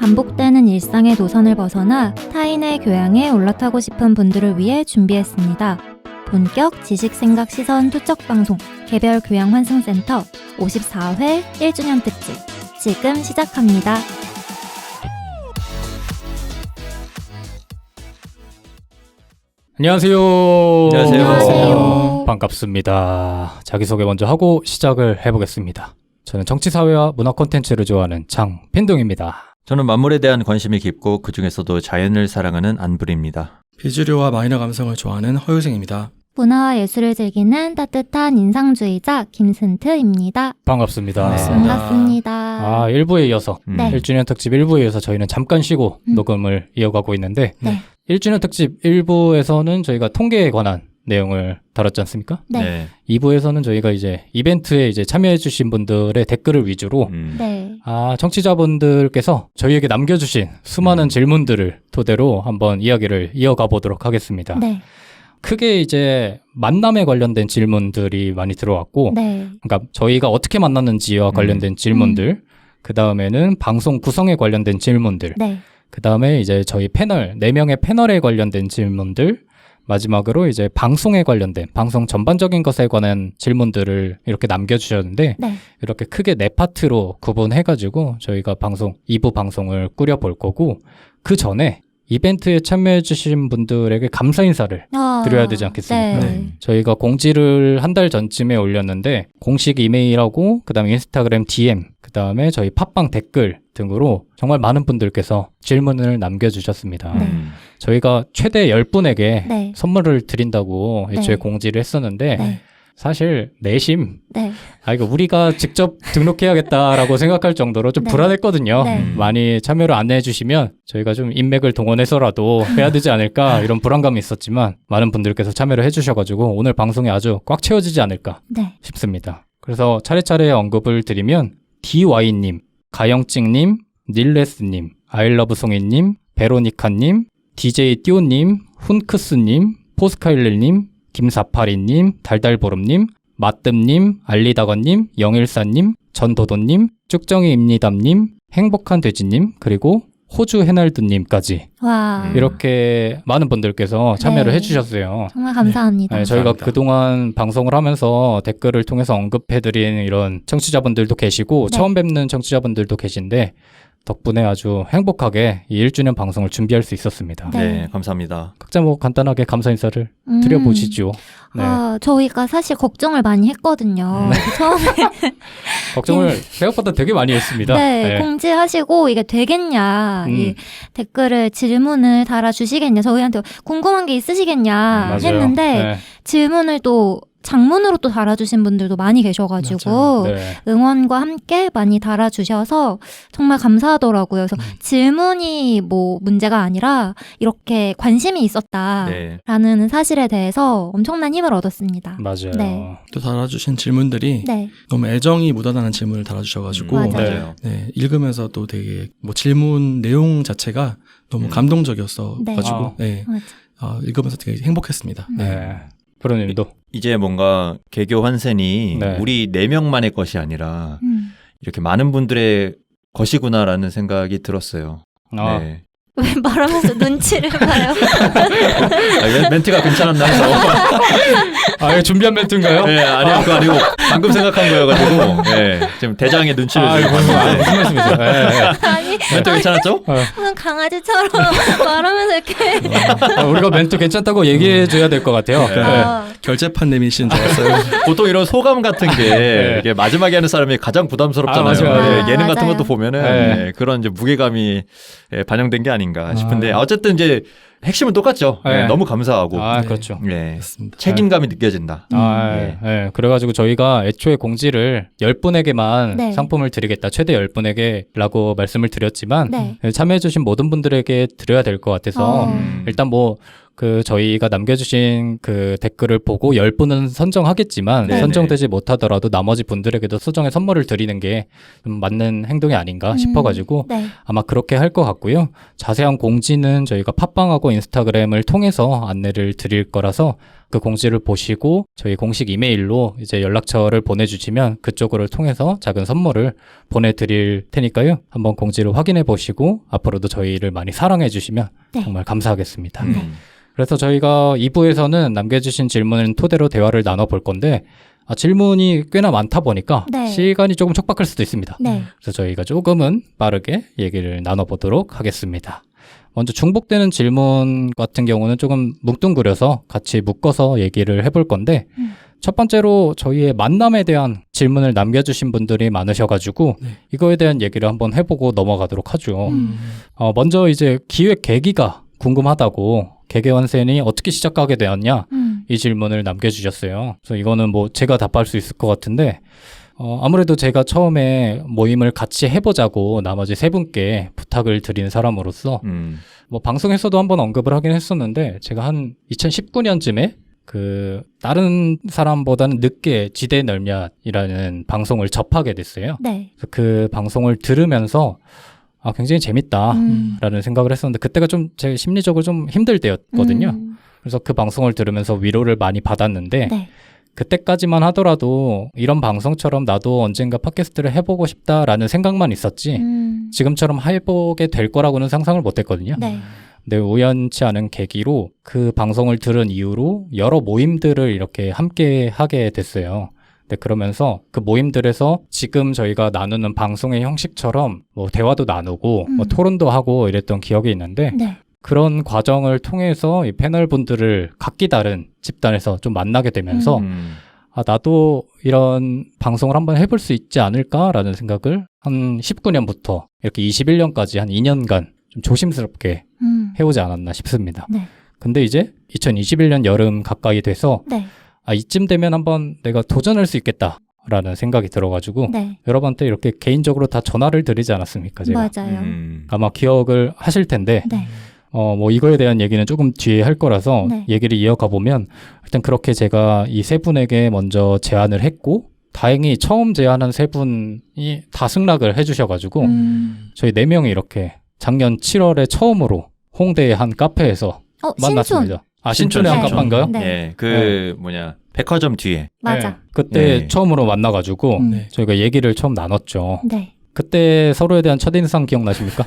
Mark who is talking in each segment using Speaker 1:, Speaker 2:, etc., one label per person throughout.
Speaker 1: 반복되는 일상의 노선을 벗어나 타인의 교양에 올라타고 싶은 분들을 위해 준비했습니다. 본격 지식생각 시선 투척 방송 개별 교양 환승센터 54회 1주년 특집 지금 시작합니다.
Speaker 2: 안녕하세요.
Speaker 1: 안녕하세요.
Speaker 2: 반갑습니다. 자기소개 먼저 하고 시작을 해보겠습니다. 저는 정치사회와 문화 콘텐츠를 좋아하는 장핀동입니다.
Speaker 3: 저는 만물에 대한 관심이 깊고 그 중에서도 자연을 사랑하는 안불입니다.
Speaker 4: 비주류와 마이너 감성을 좋아하는 허유생입니다.
Speaker 1: 문화와 예술을 즐기는 따뜻한 인상주의자 김슨트입니다.
Speaker 2: 반갑습니다.
Speaker 4: 네.
Speaker 1: 반갑습니다.
Speaker 2: 1부에 이어서
Speaker 1: 네.
Speaker 2: 1주년 특집 1부에 이어서 저희는 잠깐 쉬고 녹음을 이어가고 있는데
Speaker 1: 네.
Speaker 2: 1주년 특집 1부에서는 저희가 통계에 관한 내용을 다뤘지 않습니까?
Speaker 1: 네.
Speaker 2: 2부에서는 저희가 이제 이벤트에 이제 참여해주신 분들의 댓글을 위주로
Speaker 1: 네.
Speaker 2: 청취자분들께서 저희에게 남겨주신 수많은 질문들을 토대로 한번 이야기를 이어가 보도록 하겠습니다.
Speaker 1: 네.
Speaker 2: 크게 이제 만남에 관련된 질문들이 많이 들어왔고,
Speaker 1: 네.
Speaker 2: 그러니까 저희가 어떻게 만났는지와 관련된 질문들, 그 다음에는 방송 구성에 관련된 질문들,
Speaker 1: 네.
Speaker 2: 그 다음에 이제 저희 패널, 4명의 패널에 관련된 질문들, 마지막으로 이제 방송에 관련된, 방송 전반적인 것에 관한 질문들을 이렇게 남겨주셨는데,
Speaker 1: 네.
Speaker 2: 이렇게 크게 4파트로 구분해가지고 저희가 2부 방송을 꾸려볼 거고, 그 전에 이벤트에 참여해주신 분들에게 감사 인사를 드려야 되지 않겠습니까?
Speaker 1: 네.
Speaker 2: 저희가 공지를 한 달 전쯤에 올렸는데 공식 이메일하고 그다음에 인스타그램 DM 그다음에 저희 팟빵 댓글 등으로 정말 많은 분들께서 질문을 남겨주셨습니다.
Speaker 1: 네.
Speaker 2: 저희가 최대 10분에게
Speaker 1: 네.
Speaker 2: 선물을 드린다고 애초에
Speaker 1: 네.
Speaker 2: 공지를 했었는데
Speaker 1: 네.
Speaker 2: 사실 내심
Speaker 1: 네.
Speaker 2: 이거 우리가 직접 등록해야겠다라고 생각할 정도로 좀
Speaker 1: 네.
Speaker 2: 불안했거든요.
Speaker 1: 네.
Speaker 2: 많이 참여를 안내해 주시면 저희가 좀 인맥을 동원해서라도 해야 되지 않을까 이런 불안감이 있었지만 많은 분들께서 참여를 해주셔가지고 오늘 방송이 아주 꽉 채워지지 않을까
Speaker 1: 네.
Speaker 2: 싶습니다. 그래서 차례차례 언급을 드리면 DY님, 가영찡님, 닐레스님, 아이러브송이님, 베로니카님, DJ 띠오님, 훈크스님, 포스카일릴님, 김사파리님, 달달보름님, 마뜸님, 알리다건님, 영일사님, 전도도님, 쭉정이입니다님, 행복한 돼지님, 그리고 호주 해날드님까지
Speaker 1: 와.
Speaker 2: 이렇게 많은 분들께서 참여를
Speaker 1: 네.
Speaker 2: 해주셨어요.
Speaker 1: 정말 감사합니다.
Speaker 2: 네, 저희가
Speaker 4: 감사합니다.
Speaker 2: 그동안 방송을 하면서 댓글을 통해서 언급해드린 이런 청취자분들도 계시고
Speaker 1: 네.
Speaker 2: 처음 뵙는 청취자분들도 계신데 덕분에 아주 행복하게 이 1주년 방송을 준비할 수 있었습니다.
Speaker 1: 네.
Speaker 3: 네, 감사합니다.
Speaker 2: 각자 간단하게 감사 인사를
Speaker 1: 음.
Speaker 2: 드려보시죠. 네.
Speaker 1: 저희가 사실 걱정을 많이 했거든요. 처음에
Speaker 2: 걱정을 생각보다 되게 많이 했습니다.
Speaker 1: 네, 공지하시고 이게 되겠냐, 이 댓글을 질문을 달아주시겠냐, 저희한테 궁금한 게 있으시겠냐
Speaker 2: 맞아요.
Speaker 1: 했는데
Speaker 2: 네.
Speaker 1: 질문을 또 장문으로 또 달아주신 분들도 많이 계셔가지고
Speaker 2: 네.
Speaker 1: 응원과 함께 많이 달아주셔서 정말 감사하더라고요. 그래서 질문이 뭐 문제가 아니라 이렇게 관심이 있었다라는
Speaker 3: 네.
Speaker 1: 사실에 대해서 엄청난 힘을 얻었습니다.
Speaker 2: 맞아요.
Speaker 1: 네.
Speaker 4: 또 달아주신 질문들이
Speaker 1: 네,
Speaker 4: 너무 애정이 묻어나는 질문을 달아주셔가지고
Speaker 1: 맞아요.
Speaker 3: 맞아요.
Speaker 4: 네, 읽으면서 또 되게 뭐 질문 내용 자체가 너무 감동적이었어가지고 네.
Speaker 1: 맞아.
Speaker 4: 읽으면서 되게 행복했습니다.
Speaker 2: 네. 프로님도
Speaker 3: 이제 뭔가 개교 환센이
Speaker 2: 네.
Speaker 3: 우리 4명만의 것이 아니라
Speaker 1: 음.
Speaker 3: 이렇게 많은 분들의 것이구나라는 생각이 들었어요. 네.
Speaker 1: 왜 말하면서 눈치를 봐요?
Speaker 3: 멘트가 괜찮았나 해서.
Speaker 2: 이거 준비한 멘트인가요?
Speaker 3: 네, 아니요, 그거 아니고 방금 생각한 거여가지고 네, 지금 대장의 눈치를 지금
Speaker 2: 무슨
Speaker 3: 봤는데
Speaker 2: 말씀이세요? 네.
Speaker 1: 아니,
Speaker 3: 멘트 괜찮았죠?
Speaker 1: 무슨 강아지처럼 말하면서 이렇게.
Speaker 2: 우리가 멘트 괜찮다고 얘기해줘야 될 것 같아요.
Speaker 3: 네.
Speaker 2: 네.
Speaker 4: 결제판 내미신 줄 알았어요.
Speaker 3: 보통 이런 소감 같은 게 이게 마지막에 하는 사람이 가장 부담스럽잖아요.
Speaker 2: 맞아요.
Speaker 3: 네, 예능 같은
Speaker 1: 맞아요.
Speaker 3: 것도 보면은
Speaker 2: 네.
Speaker 3: 네, 그런 이제 무게감이 반영된 게 아닌가 싶은데 어쨌든 이제 핵심은 똑같죠.
Speaker 2: 네.
Speaker 3: 네, 너무 감사하고
Speaker 2: 네. 그렇죠.
Speaker 3: 네,
Speaker 4: 맞습니다.
Speaker 3: 책임감이 느껴진다.
Speaker 2: 네. 네. 그래가지고 저희가 애초에 공지를 10분에게만
Speaker 1: 네.
Speaker 2: 상품을 드리겠다. 최대 10분에게라고 말씀을 드렸지만
Speaker 1: 네.
Speaker 2: 참여해주신 모든 분들에게 드려야 될 것 같아서 일단 저희가 남겨주신 그 댓글을 보고 10분은 선정하겠지만
Speaker 3: 네네.
Speaker 2: 선정되지 못하더라도 나머지 분들에게도 소정의 선물을 드리는 게 좀 맞는 행동이 아닌가 싶어가지고
Speaker 1: 네.
Speaker 2: 아마 그렇게 할 것 같고요. 자세한 공지는 저희가 팟빵하고 인스타그램을 통해서 안내를 드릴 거라서 그 공지를 보시고 저희 공식 이메일로 이제 연락처를 보내주시면 그쪽을 통해서 작은 선물을 보내드릴 테니까요. 한번 공지를 확인해 보시고 앞으로도 저희를 많이 사랑해 주시면
Speaker 1: 네.
Speaker 2: 정말 감사하겠습니다.
Speaker 3: 음.
Speaker 2: 그래서 저희가 2부에서는 남겨주신 질문을 토대로 대화를 나눠볼 건데 질문이 꽤나 많다 보니까
Speaker 1: 네.
Speaker 2: 시간이 조금 촉박할 수도 있습니다.
Speaker 1: 네.
Speaker 2: 그래서 저희가 조금은 빠르게 얘기를 나눠보도록 하겠습니다. 먼저 중복되는 질문 같은 경우는 조금 뭉뚱그려서 같이 묶어서 얘기를 해볼 건데 첫 번째로 저희의 만남에 대한 질문을 남겨주신 분들이 많으셔가지고
Speaker 4: 네.
Speaker 2: 이거에 대한 얘기를 한번 해보고 넘어가도록 하죠.
Speaker 1: 음.
Speaker 2: 먼저 이제 기획 계기가 궁금하다고 개개원센이 어떻게 시작하게 되었냐 이 질문을 남겨주셨어요. 그래서 이거는 뭐 제가 답할 수 있을 것 같은데 아무래도 제가 처음에 모임을 같이 해보자고 나머지 세 분께 부탁을 드린 사람으로서 뭐 방송에서도 한번 언급을 하긴 했었는데 제가 한 2019년쯤에 그 다른 사람보다는 늦게 지대 널냐이라는 방송을 접하게 됐어요.
Speaker 1: 네.
Speaker 2: 그래서 그 방송을 들으면서 굉장히 재밌다라는 생각을 했었는데 그때가 좀 제 심리적으로 좀 힘들 때였거든요. 그래서 그 방송을 들으면서 위로를 많이 받았는데
Speaker 1: 네.
Speaker 2: 그때까지만 하더라도 이런 방송처럼 나도 언젠가 팟캐스트를 해보고 싶다라는 생각만 있었지 지금처럼 해보게 될 거라고는 상상을 못했거든요.
Speaker 1: 네.
Speaker 2: 근데 우연치 않은 계기로 그 방송을 들은 이후로 여러 모임들을 이렇게 함께 하게 됐어요. 근데 그러면서 그 모임들에서 지금 저희가 나누는 방송의 형식처럼 뭐 대화도 나누고 뭐 토론도 하고 이랬던 기억이 있는데
Speaker 1: 네.
Speaker 2: 그런 과정을 통해서 이 패널 분들을 각기 다른 집단에서 좀 만나게 되면서 나도 이런 방송을 한번 해볼 수 있지 않을까라는 생각을 한 19년부터 이렇게 21년까지 한 2년간 좀 조심스럽게 해오지 않았나 싶습니다.
Speaker 1: 네.
Speaker 2: 근데 이제 2021년 여름 가까이 돼서
Speaker 1: 네.
Speaker 2: 이쯤 되면 한번 내가 도전할 수 있겠다라는 생각이 들어가지고
Speaker 1: 네.
Speaker 2: 여러분한테 이렇게 개인적으로 다 전화를 드리지 않았습니까? 제가
Speaker 1: 맞아요.
Speaker 2: 아마 기억을 하실 텐데
Speaker 1: 네.
Speaker 2: 뭐 이거에 대한 얘기는 조금 뒤에 할 거라서
Speaker 1: 네.
Speaker 2: 얘기를 이어가 보면 일단 그렇게 제가 이 세 분에게 먼저 제안을 했고 다행히 처음 제안한 세 분이 다 승낙을 해주셔가지고 저희 4명이 이렇게 작년 7월에 처음으로 홍대의 한 카페에서
Speaker 1: 신촌.
Speaker 2: 만났습니다. 신촌의 한
Speaker 1: 네.
Speaker 2: 카페인가요?
Speaker 1: 네.
Speaker 3: 예, 그 백화점 뒤에.
Speaker 1: 맞아.
Speaker 2: 네. 그때
Speaker 3: 네.
Speaker 2: 처음으로 만나가지고
Speaker 4: 네.
Speaker 2: 저희가 얘기를 처음 나눴죠.
Speaker 1: 네.
Speaker 2: 그때 서로에 대한 첫인상 기억나십니까?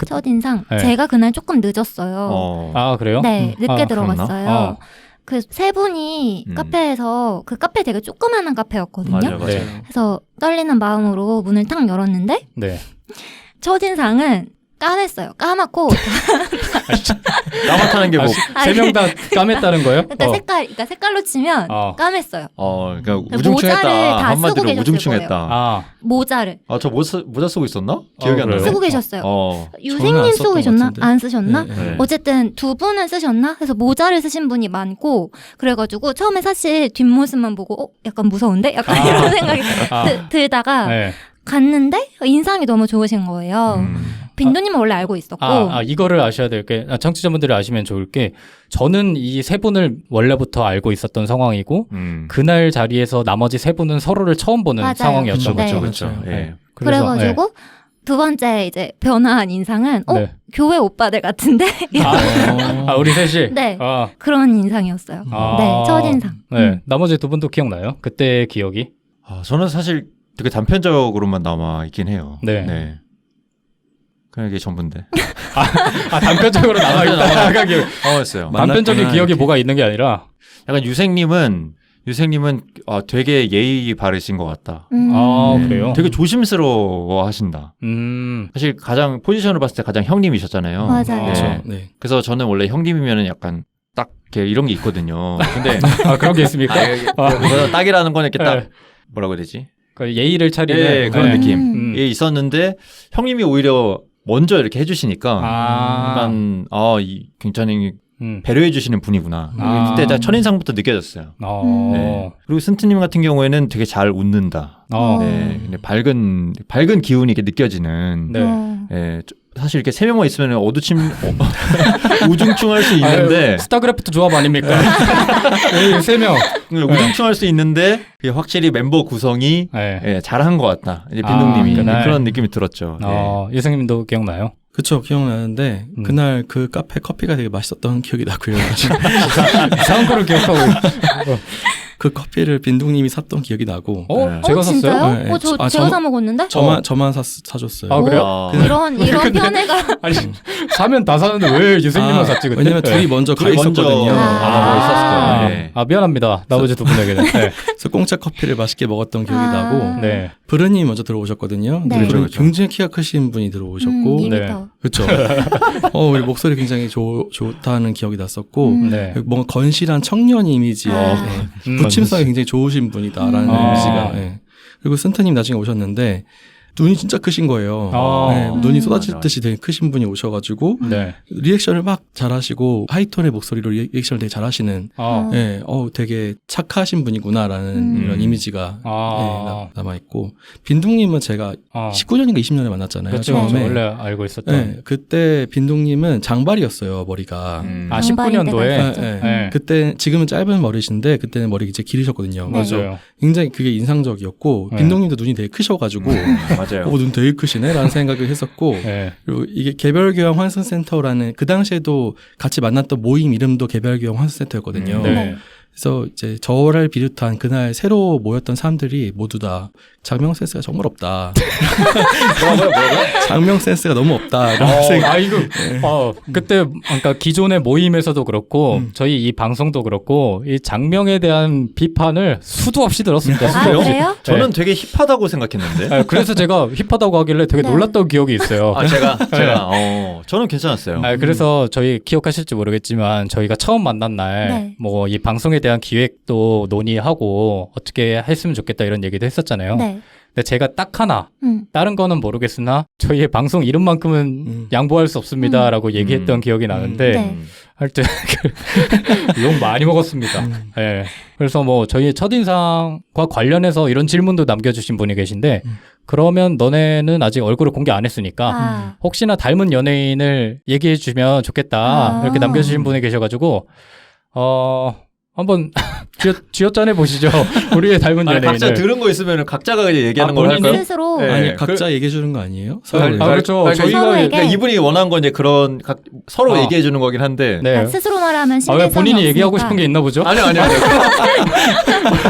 Speaker 1: 첫인상.
Speaker 2: 네.
Speaker 1: 제가 그날 조금 늦었어요.
Speaker 2: 그래요?
Speaker 1: 네, 늦게
Speaker 2: 아,
Speaker 1: 들어갔어요. 그 세 분이 카페에서 그 카페 되게 조그마한 카페였거든요.
Speaker 3: 맞아요.
Speaker 2: 네.
Speaker 1: 그래서 떨리는 마음으로 문을 딱 열었는데
Speaker 2: 네.
Speaker 1: 첫인상은 까맸어요. 까맣고
Speaker 3: 까맣다는 게 뭐.
Speaker 2: 세 명 다 까맸다는 거예요?
Speaker 1: 그러니까 색깔로 치면 까맸어요.
Speaker 3: 그러니까
Speaker 1: 모자를
Speaker 3: 우중충했다.
Speaker 1: 다
Speaker 3: 한마디로
Speaker 1: 쓰고 계셨을
Speaker 3: 우중충했다.
Speaker 1: 모자를
Speaker 3: 저 모자 쓰고 있었나? 기억이 안
Speaker 2: 그래요?
Speaker 3: 나네.
Speaker 1: 쓰고 계셨어요.
Speaker 4: 저는
Speaker 1: 유생님
Speaker 4: 안
Speaker 1: 쓰고
Speaker 4: 썼던
Speaker 1: 계셨나?
Speaker 4: 것 같은데.
Speaker 1: 안 쓰셨나?
Speaker 4: 네.
Speaker 1: 어쨌든 두 분은 쓰셨나? 그래서 모자를 쓰신 분이 많고 그래가지고 처음에 사실 뒷모습만 보고 약간 무서운데? 약간 이런 생각이 들다가
Speaker 2: 네.
Speaker 1: 갔는데 인상이 너무 좋으신 거예요. 빈도님은 원래 알고 있었고
Speaker 2: 이거를 아셔야 될 게 청취자분들이 아시면 좋을 게 저는 이 세 분을 원래부터 알고 있었던 상황이고 그날 자리에서 나머지 세 분은 서로를 처음 보는
Speaker 1: 맞아요.
Speaker 2: 상황이었죠.
Speaker 1: 네.
Speaker 3: 그렇죠. 예.
Speaker 1: 그래가지고 두 번째 이제 변화한 인상은
Speaker 2: 네.
Speaker 1: 교회 오빠들 같은데
Speaker 2: 우리 셋이
Speaker 1: 네. 그런 인상이었어요. 네, 첫인상.
Speaker 2: 네. 나머지 두 분도 기억나요? 그때 기억이?
Speaker 3: 저는 사실 되게 단편적으로만 남아 있긴 해요.
Speaker 2: 네.
Speaker 3: 그냥 이게 전부인데.
Speaker 2: 단편적으로 남아있다.
Speaker 3: 했어요.
Speaker 2: 단편적인 기억이 뭐가 있는 게 아니라
Speaker 3: 약간 유생님은 되게 예의 바르신 것 같다.
Speaker 2: 그래요?
Speaker 3: 되게 조심스러워 하신다. 사실 가장 포지션을 봤을 때 가장 형님이셨잖아요.
Speaker 1: 맞아요.
Speaker 3: 네.
Speaker 4: 네.
Speaker 3: 그래서 저는 원래 형님이면은 약간 딱 이렇게 이런 게 있거든요. 근데
Speaker 2: 그런 게 있습니까?
Speaker 3: 그거는 딱이라는 건 이렇게 딱
Speaker 2: 네.
Speaker 3: 뭐라고 해야 되지?
Speaker 2: 그 예의를 차리는
Speaker 3: 그런
Speaker 2: 네.
Speaker 3: 느낌. 예, 있었는데 형님이 오히려 먼저 이렇게 해주시니까 약간 굉장히 배려해 주시는 분이구나. 그때 딱 첫인상부터 느껴졌어요. 네. 그리고 승트님 같은 경우에는 되게 잘 웃는다. 네. 근데 밝은 기운이 이렇게 느껴지는.
Speaker 2: 네.
Speaker 3: 예, 사실 이렇게 세 명만 있으면 우중충할 수 있는데
Speaker 2: 스타크래프트 조합 아닙니까? 세 명
Speaker 3: 우중충할 수 있는데 확실히 멤버 구성이 잘한 것 같다. 이제 빈둥님이 그런 느낌이 들었죠.
Speaker 2: 유승님도 기억나요?
Speaker 4: 그쵸, 기억나는데 그날 그 카페 커피가 되게 맛있었던 기억이 나고요.
Speaker 2: 이상한 거를 기억하고 있어.
Speaker 4: 그 커피를 빈둥님이 샀던 기억이 나고.
Speaker 2: 네. 제가 샀어요?
Speaker 1: 진짜요?
Speaker 4: 네.
Speaker 1: 제가 사 먹었는데?
Speaker 4: 저만 사줬어요.
Speaker 2: 아, 그래요?
Speaker 1: 이런 편애가.
Speaker 2: 아니, 사면 다 사는데 왜 유승님만 샀지 그때?
Speaker 4: 왜냐면 둘이 먼저 가 있었거든요.
Speaker 2: 미안합니다. 나머지 두 분에게는. 네.
Speaker 4: 그래서 공짜 커피를 맛있게 먹었던 기억이 나고.
Speaker 2: 네.
Speaker 4: 브르님이 먼저 들어오셨거든요.
Speaker 1: 네.
Speaker 4: 그렇죠. 굉장히 키가 크신 분이 들어오셨고.
Speaker 1: 2m.
Speaker 4: 그렇죠. 우리 목소리 굉장히 좋다는 기억이 났었고.
Speaker 2: 네.
Speaker 4: 뭔가 건실한 청년 이미지에 부침성이 굉장히 좋으신 분이다라는 이미지가. 네. 그리고 센터님 나중에 오셨는데 눈이 진짜 크신 거예요. 네, 눈이 쏟아질 듯이 되게 크신 분이 오셔가지고
Speaker 2: 네.
Speaker 4: 리액션을 막 잘하시고 하이톤의 목소리로 리액션을 되게 잘하시는 네, 되게 착하신 분이구나라는 이런 이미지가 네, 남아있고 빈둥님은 제가 19년인가 20년에 만났잖아요.
Speaker 2: 그렇죠.
Speaker 4: 처음에.
Speaker 2: 원래 알고 있었던.
Speaker 4: 네, 그때 빈둥님은 장발이었어요. 머리가.
Speaker 2: 19년도에.
Speaker 4: 네. 그때 지금은 짧은 머리신데 그때는 머리 이제 기르셨거든요.
Speaker 1: 네.
Speaker 2: 맞아요.
Speaker 4: 굉장히 그게 인상적이었고 빈둥님도 눈이 되게 크셔가지고
Speaker 3: 맞아요.
Speaker 4: 눈 되게 크시네 라는 생각을 했었고
Speaker 2: 네.
Speaker 4: 그리고 이게 개별교양 환승센터라는 그 당시에도 같이 만났던 모임 이름도 개별교양 환승센터였거든요.
Speaker 2: 네.
Speaker 4: 그래서 이제 저를 비롯한 그날 새로 모였던 사람들이 모두 다 장명 센스가 정말 없다. 뭐라고요? 장명 센스가 너무 없다.
Speaker 2: 그때 그러니까 기존의 모임에서도 그렇고 저희 이 방송도 그렇고 이 장명에 대한 비판을 수도 없이 들었습니다. 수도 없이.
Speaker 1: 그래요?
Speaker 3: 저는 되게 힙하다고 생각했는데.
Speaker 2: 네, 그래서 제가 힙하다고 하길래 되게 놀랐던 기억이 있어요.
Speaker 3: 제가 저는 괜찮았어요.
Speaker 2: 그래서 저희 기억하실지 모르겠지만 저희가 처음 만난 날 뭐 이 방송에 대한 기획도 논의하고 어떻게 했으면 좋겠다 이런 얘기도 했었잖아요.
Speaker 1: 네.
Speaker 2: 근데 제가 딱 하나 다른 거는 모르겠으나 저희의 방송 이름만큼은 양보할 수 없습니다라고 얘기했던 기억이 나는데 하여튼 욕 많이 먹었습니다. 네. 그래서 뭐 저희의 첫인상과 관련해서 이런 질문도 남겨주신 분이 계신데 그러면 너네는 아직 얼굴을 공개 안 했으니까 혹시나 닮은 연예인을 얘기해 주면 좋겠다 이렇게 남겨주신 분이 계셔가지고 한번 쥐어짜내 보시죠. 우리의 닮은 연예인을.
Speaker 3: 각자 들은 거 있으면 각자가 얘기하는 걸로 할까요?
Speaker 1: 스스로.
Speaker 4: 아니 각자 얘기해 주는 거 아니에요?
Speaker 2: 그렇죠.
Speaker 1: 저희가
Speaker 3: 이분이 원한 건 이제 그런 서로 얘기해 주는 거긴 한데.
Speaker 1: 네. 스스로 말하면 신뢰성이
Speaker 2: 왜 본인이
Speaker 1: 없으니까.
Speaker 2: 얘기하고 싶은 게 있나 보죠?
Speaker 3: 아니요.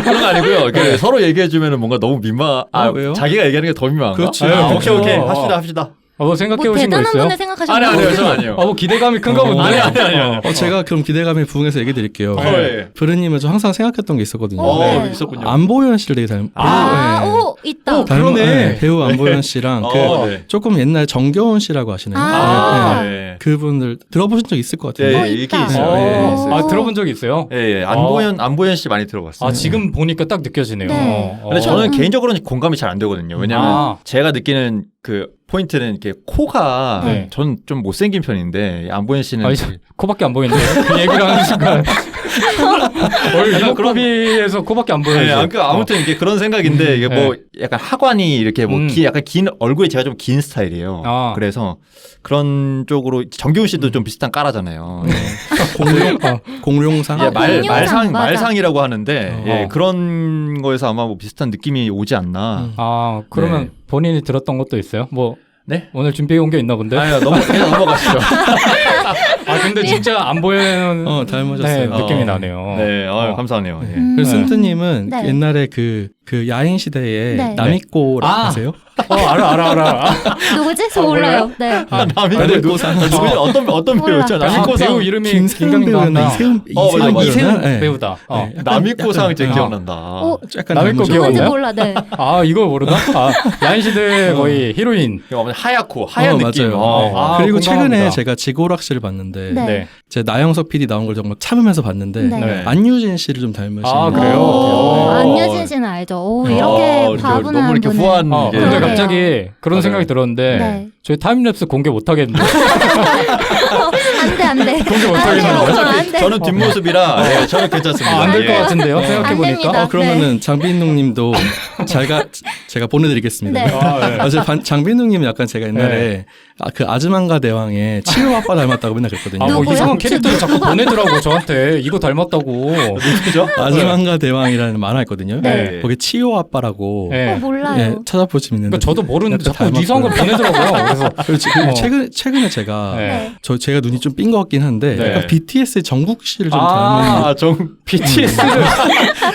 Speaker 3: 그런 거 아니고요. 서로 얘기해 주면 뭔가 너무
Speaker 4: 왜요?
Speaker 3: 자기가 얘기하는 게 더 민망한가?
Speaker 4: 그렇죠.
Speaker 3: 오케이. 합시다.
Speaker 2: 뭐 생각해 오신 거
Speaker 1: 대단한
Speaker 2: 있어요?
Speaker 1: 분을 생각하셨나요?
Speaker 3: 아니요. 저 아니에요.
Speaker 2: 뭐 기대감이 큰가 본데.
Speaker 3: 아니요.
Speaker 4: 제가 그럼 기대감에 부응해서 얘기 드릴게요.
Speaker 3: 네.
Speaker 4: 브르님은 저 항상 생각했던 게 있었거든요.
Speaker 1: 네.
Speaker 3: 있었군요.
Speaker 4: 안보현 씨를 되게 닮은.
Speaker 1: 있다.
Speaker 2: 그러네.
Speaker 4: 배우 안보현 씨랑 조금 옛날 정겨운 씨라고 아시나요? 그분들 들어보신 적 있을 것 같은데.
Speaker 3: 이게
Speaker 1: 있다.
Speaker 3: 있어요.
Speaker 2: 들어본 적이 있어요?
Speaker 3: 예. 안보현 씨 많이 들어봤어요.
Speaker 2: 지금 보니까 딱 느껴지네요.
Speaker 1: 네.
Speaker 3: 근데 저는 개인적으로는 공감이 잘 안 되거든요. 왜냐면 제가 느끼는 그 포인트는 이렇게 코가 전 좀 못생긴 편인데 안보현 씨는
Speaker 2: 코밖에 안 보이는데 그 얘기를 하는 순간 이목구비에서 코밖에 안 보여요.
Speaker 3: 아무튼 이게 그런 생각인데 이게 뭐 약간 하관이 이렇게 뭐 약간 긴 얼굴이 제가 좀 긴 스타일이에요. 그래서 그런 쪽으로 정기훈 씨도 좀 비슷한 까라잖아요.
Speaker 4: 공룡상
Speaker 3: 말상이라고 하는데 그런 거에서 아마 뭐 비슷한 느낌이 오지 않나.
Speaker 2: 그러면 본인이 들었던 것도 있어요? 뭐
Speaker 3: 네?
Speaker 2: 오늘 준비해 온 게 있나 본데?
Speaker 3: 그냥 넘어가시죠.
Speaker 2: 근데 진짜 안 보이는
Speaker 4: 닮으셨어요.
Speaker 2: 느낌이 나네요.
Speaker 3: 네, 감사하네요.
Speaker 4: 그래서 센트님은 옛날에 그 야인 시대에 남이꼬라고 아세요?
Speaker 2: 알아.
Speaker 1: 누구지? 저 몰라요. 네.
Speaker 3: 남이꼬상 어떤 배우였죠?
Speaker 2: 남이꼬상 배우 이름이
Speaker 4: 김세훈 배우였나?
Speaker 2: 이세훈 배우다.
Speaker 3: 남이꼬상 제 기억난다.
Speaker 2: 남이꼬 기억나요?
Speaker 1: 몰라. 네.
Speaker 2: 이걸 모르나? 야인 시대 거의 히로인.
Speaker 3: 하얀 느낌.
Speaker 4: 그리고 최근에 제가 지고락실을 봤는데 제 나영석 PD 나온 걸 정말 참으면서 봤는데 안유진 씨를 좀 닮으신.
Speaker 2: 그래요?
Speaker 1: 안유진 씨는 알죠. 이렇게 과분한
Speaker 3: 너무 이렇게 후한.
Speaker 2: 근데 갑자기 그런 생각이 들었는데 저희 타임랩스 공개 못 하겠는데.
Speaker 1: 안 돼.
Speaker 2: 공개 못 하겠는데.
Speaker 3: 저는 뒷모습이라 저는 괜찮습니다.
Speaker 2: 안 될 것 같은데요. 생각해 보니까.
Speaker 4: 그러면은 장빈웅님도 제가 보내드리겠습니다. 장빈웅님은 약간 제가 옛날에 그 아즈만가 대왕의 치유 아빠 닮았다고 맨날 그랬거든요.
Speaker 1: 누구요?
Speaker 2: 이상한 캐릭터를 자꾸 보내더라고 저한테. 이거 닮았다고.
Speaker 3: 누구죠?
Speaker 4: 아즈만가 대왕이라는 만화 있거든요. 거기 치유 아빠라고.
Speaker 1: 몰라요.
Speaker 4: 찾아보시면 있는데
Speaker 2: 저도 모르는데
Speaker 4: 약간
Speaker 2: 자꾸 이상한 걸 보내더라고요. 그래서
Speaker 4: 그렇지. 최근에 제가
Speaker 2: 네.
Speaker 4: 제가 눈이 좀 삔 것 같긴 한데
Speaker 2: 네.
Speaker 4: 약간 BTS의 정국 씨를 좀 닮은
Speaker 2: BTS를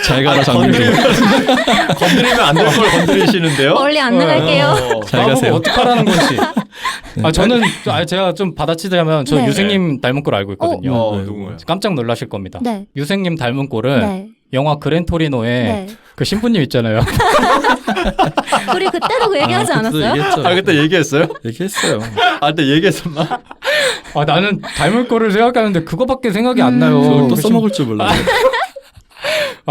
Speaker 4: 잘 가라 장군.
Speaker 3: 건드리면 안 될 걸 건드리시는데요?
Speaker 1: 멀리 안 나갈게요.
Speaker 4: 잘 가세요.
Speaker 2: 어떡하라는 건지. 저는 제가 좀 받아치자면 저
Speaker 1: 네.
Speaker 2: 유생님 닮은 걸 알고 있거든요.
Speaker 3: 누구예요?
Speaker 2: 깜짝 놀라실 겁니다.
Speaker 1: 네.
Speaker 2: 유생님 닮은 꼴은
Speaker 1: 네.
Speaker 2: 영화 그랜토리노의
Speaker 1: 네.
Speaker 2: 그 신부님 있잖아요.
Speaker 1: 우리 그때도 그 얘기하지 않았어요?
Speaker 4: 얘기했죠.
Speaker 3: 그때 얘기했어요?
Speaker 4: 얘기했어요.
Speaker 3: 그때 얘기했었나?
Speaker 2: 나는 닮을 거를 생각하는데 그거밖에 생각이 안 나요.
Speaker 4: 그걸 또
Speaker 2: 그
Speaker 4: 써먹을 줄 몰라요.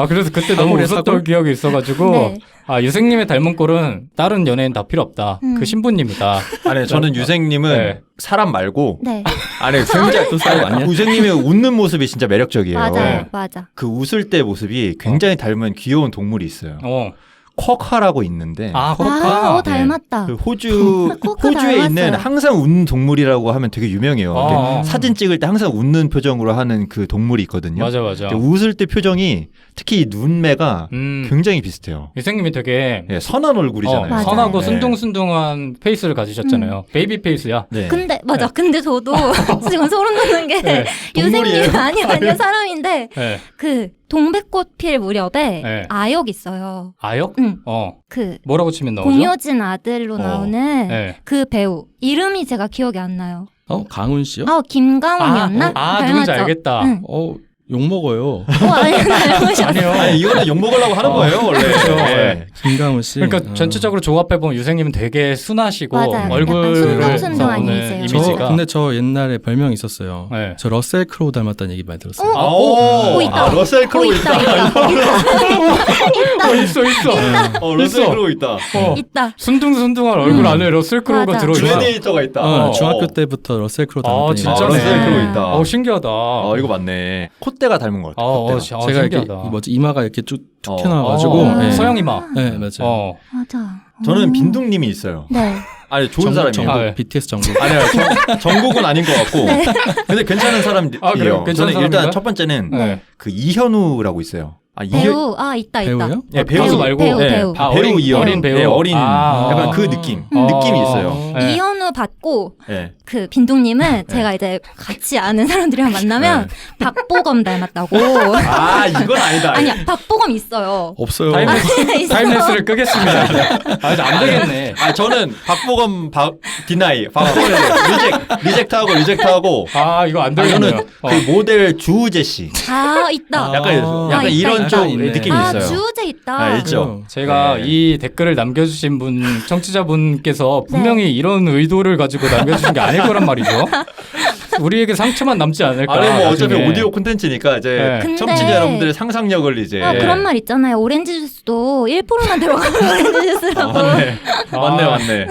Speaker 2: 그래서 그때 너무
Speaker 4: 사골에
Speaker 2: 웃었던
Speaker 4: 사골?
Speaker 2: 기억이 있어가지고
Speaker 1: 네.
Speaker 2: 유생님의 닮은 꼴은 다른 연예인 다 필요 없다. 그 신부님이다.
Speaker 3: 아니 저는 유생님은
Speaker 2: 네.
Speaker 3: 사람 말고
Speaker 1: 네.
Speaker 3: 아니 굉장히
Speaker 4: 또 사람 아니야?
Speaker 3: 유생님의 웃는 모습이 진짜 매력적이에요.
Speaker 1: 맞아요.
Speaker 2: 네.
Speaker 1: 맞아.
Speaker 3: 그 웃을 때 모습이 굉장히 닮은 귀여운 동물이 있어요. 쿼카라고 있는데
Speaker 2: 코카.
Speaker 1: 닮았다.
Speaker 3: 그 호주에
Speaker 1: 닮았어요.
Speaker 3: 있는 항상 웃는 동물이라고 하면 되게 유명해요. 이렇게 사진 찍을 때 항상 웃는 표정으로 하는 그 동물이 있거든요.
Speaker 2: 맞아.
Speaker 3: 근데 웃을 때 표정이 특히 이 눈매가 굉장히 비슷해요.
Speaker 2: 유생님이 되게
Speaker 3: 선한 얼굴이잖아요.
Speaker 1: 맞아요.
Speaker 2: 선하고
Speaker 3: 네.
Speaker 2: 순둥순둥한 페이스를 가지셨잖아요. 베이비 페이스야.
Speaker 3: 네.
Speaker 1: 근데 맞아. 근데 저도 지금 소름 돋는 게
Speaker 2: 네.
Speaker 1: 유생님 아니요 사람인데
Speaker 2: 네.
Speaker 1: 그 동백꽃 필 무렵에
Speaker 2: 네.
Speaker 1: 아역 있어요.
Speaker 2: 아역?
Speaker 1: 응. 그
Speaker 2: 뭐라고 치면 나오죠?
Speaker 1: 공효진 아들로 나오는
Speaker 2: 네.
Speaker 1: 그 배우 이름이 제가 기억이 안 나요.
Speaker 4: 강훈 씨요?
Speaker 1: 김강훈이었나?
Speaker 2: 누군지
Speaker 1: 닮았죠?
Speaker 2: 알겠다.
Speaker 1: 응.
Speaker 4: 욕 먹어요.
Speaker 1: 아니 닮으셨어요.
Speaker 2: 아니요.
Speaker 3: 아니 이거는 욕 먹으려고 하는 거예요 원래.
Speaker 2: 그렇죠.
Speaker 3: 네.
Speaker 4: 김강훈 씨.
Speaker 2: 그러니까 전체적으로 조합해 보면 유생님은 되게 순하시고
Speaker 1: 맞아요. 약간
Speaker 2: 얼굴에서
Speaker 1: 순둥순둥한
Speaker 2: 오는
Speaker 1: 이미지예요.
Speaker 2: 이미지가.
Speaker 4: 근데 저 옛날에 별명이 있었어요.
Speaker 2: 네.
Speaker 4: 저 러셀 크로우 닮았다는 얘기 많이 들었어요.
Speaker 1: 오, 있다.
Speaker 3: 러셀 크로우 있다.
Speaker 2: 있어.
Speaker 3: 러셀 크로우 있다.
Speaker 1: 있다.
Speaker 2: 순둥순둥한 얼굴 안에 러셀 크로우가
Speaker 1: 맞아.
Speaker 2: 들어있어.
Speaker 3: 글래디에이터가 있다.
Speaker 4: 중학교 때부터 러셀 크로우 닮았다는 얘기.
Speaker 2: 진짜네.
Speaker 3: 러셀 크로우 있다.
Speaker 2: 신기하다.
Speaker 3: 이거 맞네. 콧대가 닮은 것 같아. 콧대가.
Speaker 4: 제가 이렇게
Speaker 2: 신기하다.
Speaker 4: 이마가 이렇게 쭉 튀어나와가지고
Speaker 1: 네.
Speaker 2: 서양 이마.
Speaker 4: 네 맞아요.
Speaker 1: 맞아.
Speaker 3: 저는 빈둥님이 있어요.
Speaker 1: 네.
Speaker 3: 아니 좋은 사람이에요.
Speaker 4: 정국 BTS 정국.
Speaker 3: 아니요, 정국은 아닌 것 같고. 근데 괜찮은 사람이에요.
Speaker 2: 그래요? 괜찮은
Speaker 3: 저는 일단
Speaker 2: 사람인가요?
Speaker 3: 첫 번째는
Speaker 2: 네.
Speaker 3: 그 이현우라고 있어요.
Speaker 1: 배우 있다.
Speaker 4: 배우요?
Speaker 3: 네,
Speaker 2: 배우 말고
Speaker 1: 배우.
Speaker 3: 배우 이현우.
Speaker 2: 어린 배우.
Speaker 3: 네, 어린
Speaker 2: 아.
Speaker 3: 약간 그 느낌. 느낌이 있어요.
Speaker 2: 네.
Speaker 1: 이현우 받고
Speaker 3: 네.
Speaker 1: 그 빈둥님은 제가 이제 같이 아는 사람들이랑 만나면 박보검 닮았다고.
Speaker 3: 이건 아니다.
Speaker 1: 아니야, 박보검 있어요.
Speaker 4: 없어요.
Speaker 1: 있어요.
Speaker 2: 타임레스를 끄겠습니다. 안 되겠네.
Speaker 3: 저는 박보검 디나이. 박보검 리젝트하고.
Speaker 2: 이거 안 되겠네요.
Speaker 3: 저는 그 모델 주우재 씨.
Speaker 1: 있다.
Speaker 3: 약간
Speaker 1: 있다,
Speaker 3: 이런
Speaker 1: 있다.
Speaker 3: 쪽
Speaker 4: 있네.
Speaker 3: 느낌이 있어요.
Speaker 1: 주우재 있다.
Speaker 3: 있죠.
Speaker 2: 제가
Speaker 3: 네.
Speaker 2: 이 댓글을 남겨주신 청취자분께서 분명히 이런 의도를 가지고 남겨주신 게 아닐 거란 말이죠. 우리에게 상처만 남지 않을까.
Speaker 3: 아니 어차피
Speaker 2: 나중에.
Speaker 3: 오디오 콘텐츠니까 이제
Speaker 1: 근데-
Speaker 3: 청취자 여러분들의 상상력을 이제
Speaker 1: 그런 말 있잖아요. 오렌지 주스도 1%만 들어가는 오렌지 주스라고.
Speaker 3: 맞네.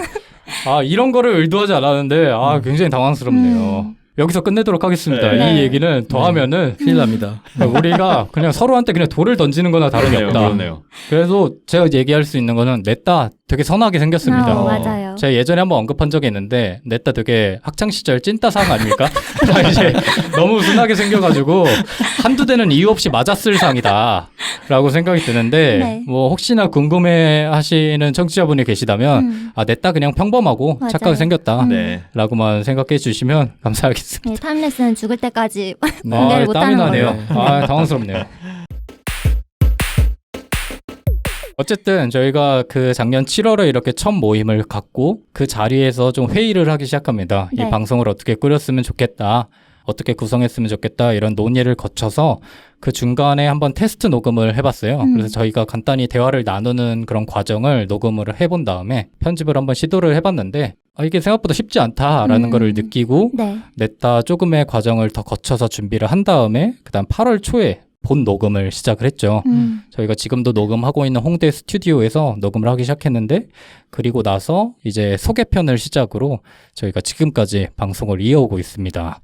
Speaker 2: 이런 거를 의도하지 않았는데 굉장히 당황스럽네요. 여기서 끝내도록 하겠습니다.
Speaker 3: 네.
Speaker 2: 이 얘기는 더 하면은
Speaker 4: 큰일 납니다.
Speaker 2: 우리가 그냥 서로한테 그냥 돌을 던지는 거나 다름이 없다.
Speaker 3: 그렇네요.
Speaker 2: 그래서 제가 얘기할 수 있는 거는 냈다 되게 선하게 생겼습니다.
Speaker 1: 맞아요.
Speaker 2: 제가 예전에 한번 언급한 적이 있는데 냈다 되게 학창 시절 찐따상 아닙니까? 이제 너무 순하게 생겨가지고 한두 대는 이유 없이 맞았을 상이다 라고 생각이 드는데
Speaker 1: 네.
Speaker 2: 뭐 혹시나 궁금해하시는 청취자분이 계시다면 냈다 그냥 평범하고
Speaker 1: 맞아요.
Speaker 2: 착하게 생겼다
Speaker 3: 네.
Speaker 2: 라고만 생각해 주시면 감사하겠습니다.
Speaker 1: 네, 타임레스는 죽을 때까지
Speaker 4: 네.
Speaker 1: 공개를
Speaker 2: 땀이
Speaker 1: 못하는
Speaker 2: 나네요.
Speaker 1: 걸로.
Speaker 2: 당황스럽네요. 어쨌든 저희가 그 작년 7월에 이렇게 첫 모임을 갖고 그 자리에서 좀 회의를 하기 시작합니다.
Speaker 1: 네.
Speaker 2: 이 방송을 어떻게 꾸렸으면 좋겠다. 어떻게 구성했으면 좋겠다. 이런 논의를 거쳐서 그 중간에 한번 테스트 녹음을 해봤어요. 그래서 저희가 간단히 대화를 나누는 그런 과정을 녹음을 해본 다음에 편집을 한번 시도를 해봤는데 이게 생각보다 쉽지 않다라는 거를 느끼고
Speaker 1: 네.
Speaker 2: 냈다 조금의 과정을 더 거쳐서 준비를 한 다음에 그다음 8월 초에 본 녹음을 시작을 했죠. 저희가 지금도 녹음하고 있는 홍대 스튜디오에서 녹음을 하기 시작했는데 그리고 나서 이제 소개편을 시작으로 저희가 지금까지 방송을 이어오고 있습니다.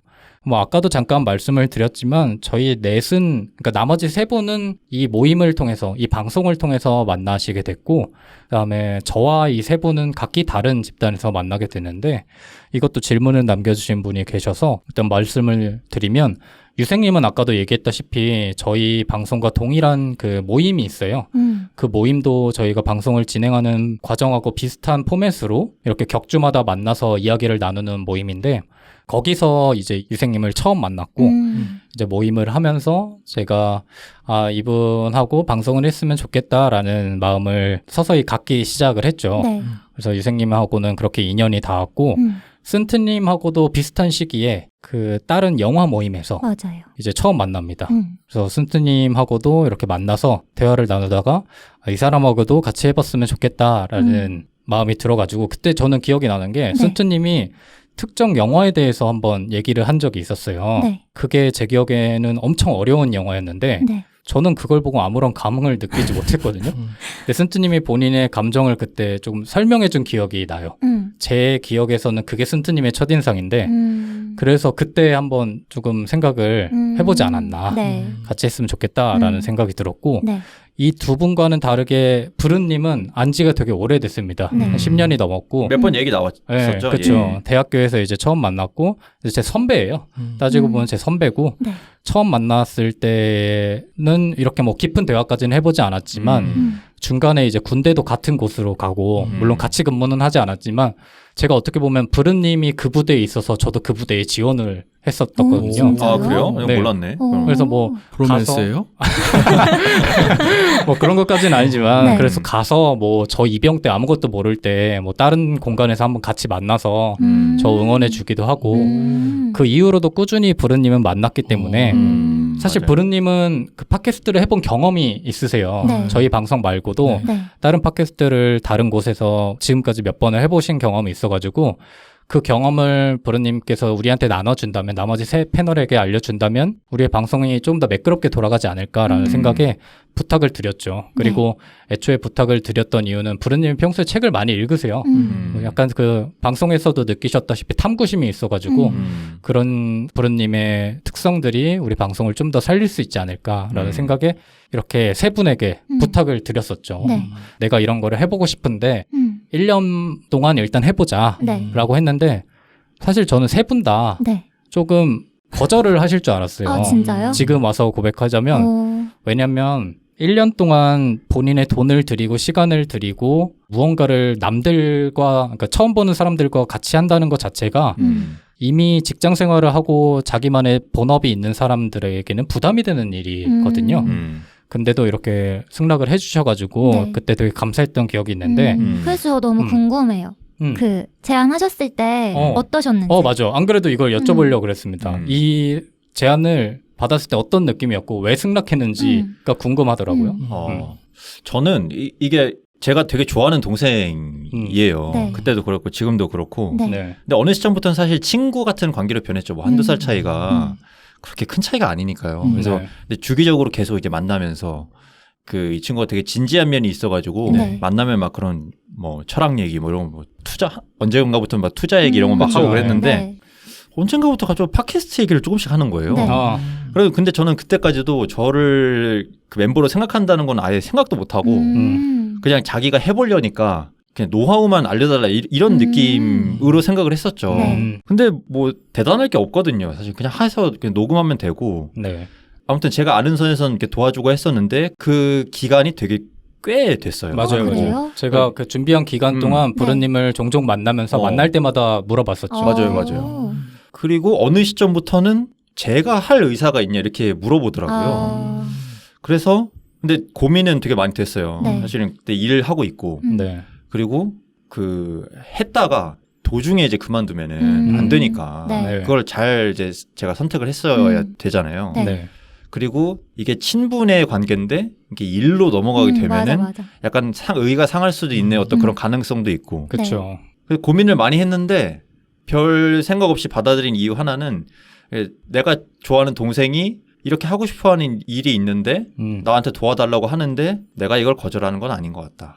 Speaker 2: 뭐 아까도 잠깐 말씀을 드렸지만 저희 넷은 그러니까 나머지 세 분은 이 모임을 통해서 이 방송을 통해서 만나시게 됐고 그다음에 저와 이 세 분은 각기 다른 집단에서 만나게 되는데 이것도 질문을 남겨주신 분이 계셔서 일단 말씀을 드리면 유생님은 아까도 얘기했다시피 저희 방송과 동일한 그 모임이 있어요. 그 모임도 저희가 방송을 진행하는 과정하고 비슷한 포맷으로 이렇게 격주마다 만나서 이야기를 나누는 모임인데 거기서 이제 유생님을 처음 만났고 이제 모임을 하면서 제가 이분하고 방송을 했으면 좋겠다라는 마음을 서서히 갖기 시작을 했죠.
Speaker 1: 네.
Speaker 2: 그래서 유생님하고는 그렇게 인연이 닿았고 쓴트님하고도 비슷한 시기에 그 다른 영화 모임에서
Speaker 1: 맞아요.
Speaker 2: 이제 처음 만납니다. 그래서 쓴트님하고도 이렇게 만나서 대화를 나누다가 이 사람하고도 같이 해봤으면 좋겠다라는 마음이 들어가지고 그때 저는 기억이 나는 게
Speaker 1: 네.
Speaker 2: 쓴트님이 특정 영화에 대해서 한번 얘기를 한 적이 있었어요.
Speaker 1: 네.
Speaker 2: 그게 제 기억에는 엄청 어려운 영화였는데
Speaker 1: 네.
Speaker 2: 저는 그걸 보고 아무런 감흥을 느끼지 못했거든요. 근데 쓴트님이 본인의 감정을 그때 조금 설명해준 기억이 나요. 제 기억에서는 그게 쓴트님의 첫인상인데 그래서 그때 한번 조금 생각을 해보지 않았나.
Speaker 1: 네.
Speaker 2: 같이 했으면 좋겠다라는 생각이 들었고
Speaker 1: 네.
Speaker 2: 이 두 분과는 다르게 브른님은 안지가 되게 오래됐습니다.
Speaker 1: 네.
Speaker 2: 한 10년이 넘었고
Speaker 3: 몇 번 얘기 나왔었죠.
Speaker 2: 네, 그렇죠. 대학교에서 이제 처음 만났고 이제 제 선배예요. 따지고 보면 제 선배고
Speaker 1: 네.
Speaker 2: 처음 만났을 때는 이렇게 뭐 깊은 대화까지는 해보지 않았지만 중간에 이제 군대도 같은 곳으로 가고 물론 같이 근무는 하지 않았지만 제가 어떻게 보면 브른님이 그 부대에 있어서 저도 그 부대에 지원을 했었거든요.
Speaker 1: 진짜요?
Speaker 3: 그래요?
Speaker 2: 네.
Speaker 3: 몰랐네.
Speaker 2: 그래서 뭐
Speaker 4: 로맨스예요?
Speaker 2: 뭐 그런 것까지는 아니지만
Speaker 1: 네.
Speaker 2: 그래서 가서 뭐 저 입영 때 아무것도 모를 때 뭐 다른 공간에서 한번 같이 만나서 저 응원해 주기도 하고 그 이후로도 꾸준히 브른님은 만났기 때문에 사실
Speaker 3: 맞아요.
Speaker 2: 브른님은 그 팟캐스트를 해본 경험이 있으세요.
Speaker 1: 네.
Speaker 2: 저희 방송 말고도
Speaker 1: 네.
Speaker 2: 다른 팟캐스트를 다른 곳에서 지금까지 몇 번을 해보신 경험이 있어가지고 그 경험을 브른님께서 우리한테 나눠준다면 나머지 세 패널에게 알려준다면 우리의 방송이 좀 더 매끄럽게 돌아가지 않을까라는 생각에 부탁을 드렸죠. 그리고 애초에 부탁을 드렸던 이유는 브른님이 평소에 책을 많이 읽으세요. 뭐 약간 그 방송에서도 느끼셨다시피 탐구심이 있어가지고 그런 브른님의 특성들이 우리 방송을 좀 더 살릴 수 있지 않을까라는 생각에 이렇게 세 분에게 부탁을 드렸었죠.
Speaker 1: 네.
Speaker 2: 내가 이런 거를 해보고 싶은데 1년 동안 일단 해보자
Speaker 1: 네.
Speaker 2: 라고 했는데 사실 저는 세 분 다
Speaker 1: 네.
Speaker 2: 조금 거절을 하실 줄 알았어요.
Speaker 1: 아, 진짜요?
Speaker 2: 지금 와서 고백하자면 왜냐면 1년 동안 본인의 돈을 들이고 시간을 들이고 무언가를 남들과 그러니까 처음 보는 사람들과 같이 한다는 것 자체가 이미 직장 생활을 하고 자기만의 본업이 있는 사람들에게는 부담이 되는 일이거든요. 근데도 이렇게 승낙을 해주셔가지고
Speaker 1: 네.
Speaker 2: 그때 되게 감사했던 기억이 있는데
Speaker 1: 그래서 저 너무 궁금해요. 그 제안하셨을 때 어떠셨는지.
Speaker 2: 맞아. 안 그래도 이걸 여쭤보려고 그랬습니다. 이 제안을 받았을 때 어떤 느낌이었고 왜 승낙했는지가 궁금하더라고요.
Speaker 3: 저는 이게 제가 되게 좋아하는 동생이에요.
Speaker 1: 네.
Speaker 3: 그때도 그렇고 지금도 그렇고.
Speaker 1: 네.
Speaker 2: 네.
Speaker 3: 근데 어느 시점부터는 사실 친구 같은 관계로 변했죠. 뭐 한두 살 차이가 그렇게 큰 차이가 아니니까요. 그래서
Speaker 2: 네.
Speaker 3: 근데 주기적으로 계속 이제 만나면서 이 친구가 되게 진지한 면이 있어가지고
Speaker 1: 네.
Speaker 3: 만나면 막 그런 뭐 철학 얘기 뭐 이런 거 뭐 투자 언젠가부터 막 투자 얘기 이런 거 막
Speaker 2: 그렇죠.
Speaker 3: 하고 그랬는데
Speaker 1: 네.
Speaker 3: 언젠가부터 갑자기 팟캐스트 얘기를 조금씩 하는 거예요.
Speaker 1: 네.
Speaker 3: 그래서 근데 저는 그때까지도 저를 그 멤버로 생각한다는 건 아예 생각도 못 하고 그냥 자기가 해보려니까 그냥 노하우만 알려달라 이런 느낌으로 생각을 했었죠.
Speaker 1: 네.
Speaker 3: 근데 뭐 대단할 게 없거든요. 사실 그냥 해서 그냥 녹음하면 되고.
Speaker 2: 네.
Speaker 3: 아무튼 제가 아는 선에서는 이렇게 도와주고 했었는데 그 기간이 되게 꽤 됐어요.
Speaker 2: 맞아요.
Speaker 1: 그래요?
Speaker 2: 맞아요. 제가 그 준비한 기간 동안 브른님을 종종 만나면서 만날 때마다 물어봤었죠.
Speaker 3: 맞아요. 그리고 어느 시점부터는 제가 할 의사가 있냐 이렇게 물어보더라고요. 그래서 근데 고민은 되게 많이 됐어요.
Speaker 1: 네.
Speaker 3: 사실은 그때 일을 하고 있고
Speaker 2: 네.
Speaker 3: 그리고 했다가 도중에 이제 그만두면은 안 되니까
Speaker 1: 네.
Speaker 3: 그걸 잘 이제 제가 선택을 했어야 되잖아요.
Speaker 1: 네.
Speaker 2: 네.
Speaker 3: 그리고 이게 친분의 관계인데 이게 일로 넘어가게 되면은
Speaker 1: 맞아.
Speaker 3: 약간 의가 상할 수도 있는 어떤 그런 가능성도 있고.
Speaker 2: 그렇죠.
Speaker 3: 그래서 고민을 많이 했는데 별 생각 없이 받아들인 이유 하나는 내가 좋아하는 동생이 이렇게 하고 싶어하는 일이 있는데 나한테 도와달라고 하는데 내가 이걸 거절하는 건 아닌 것 같다.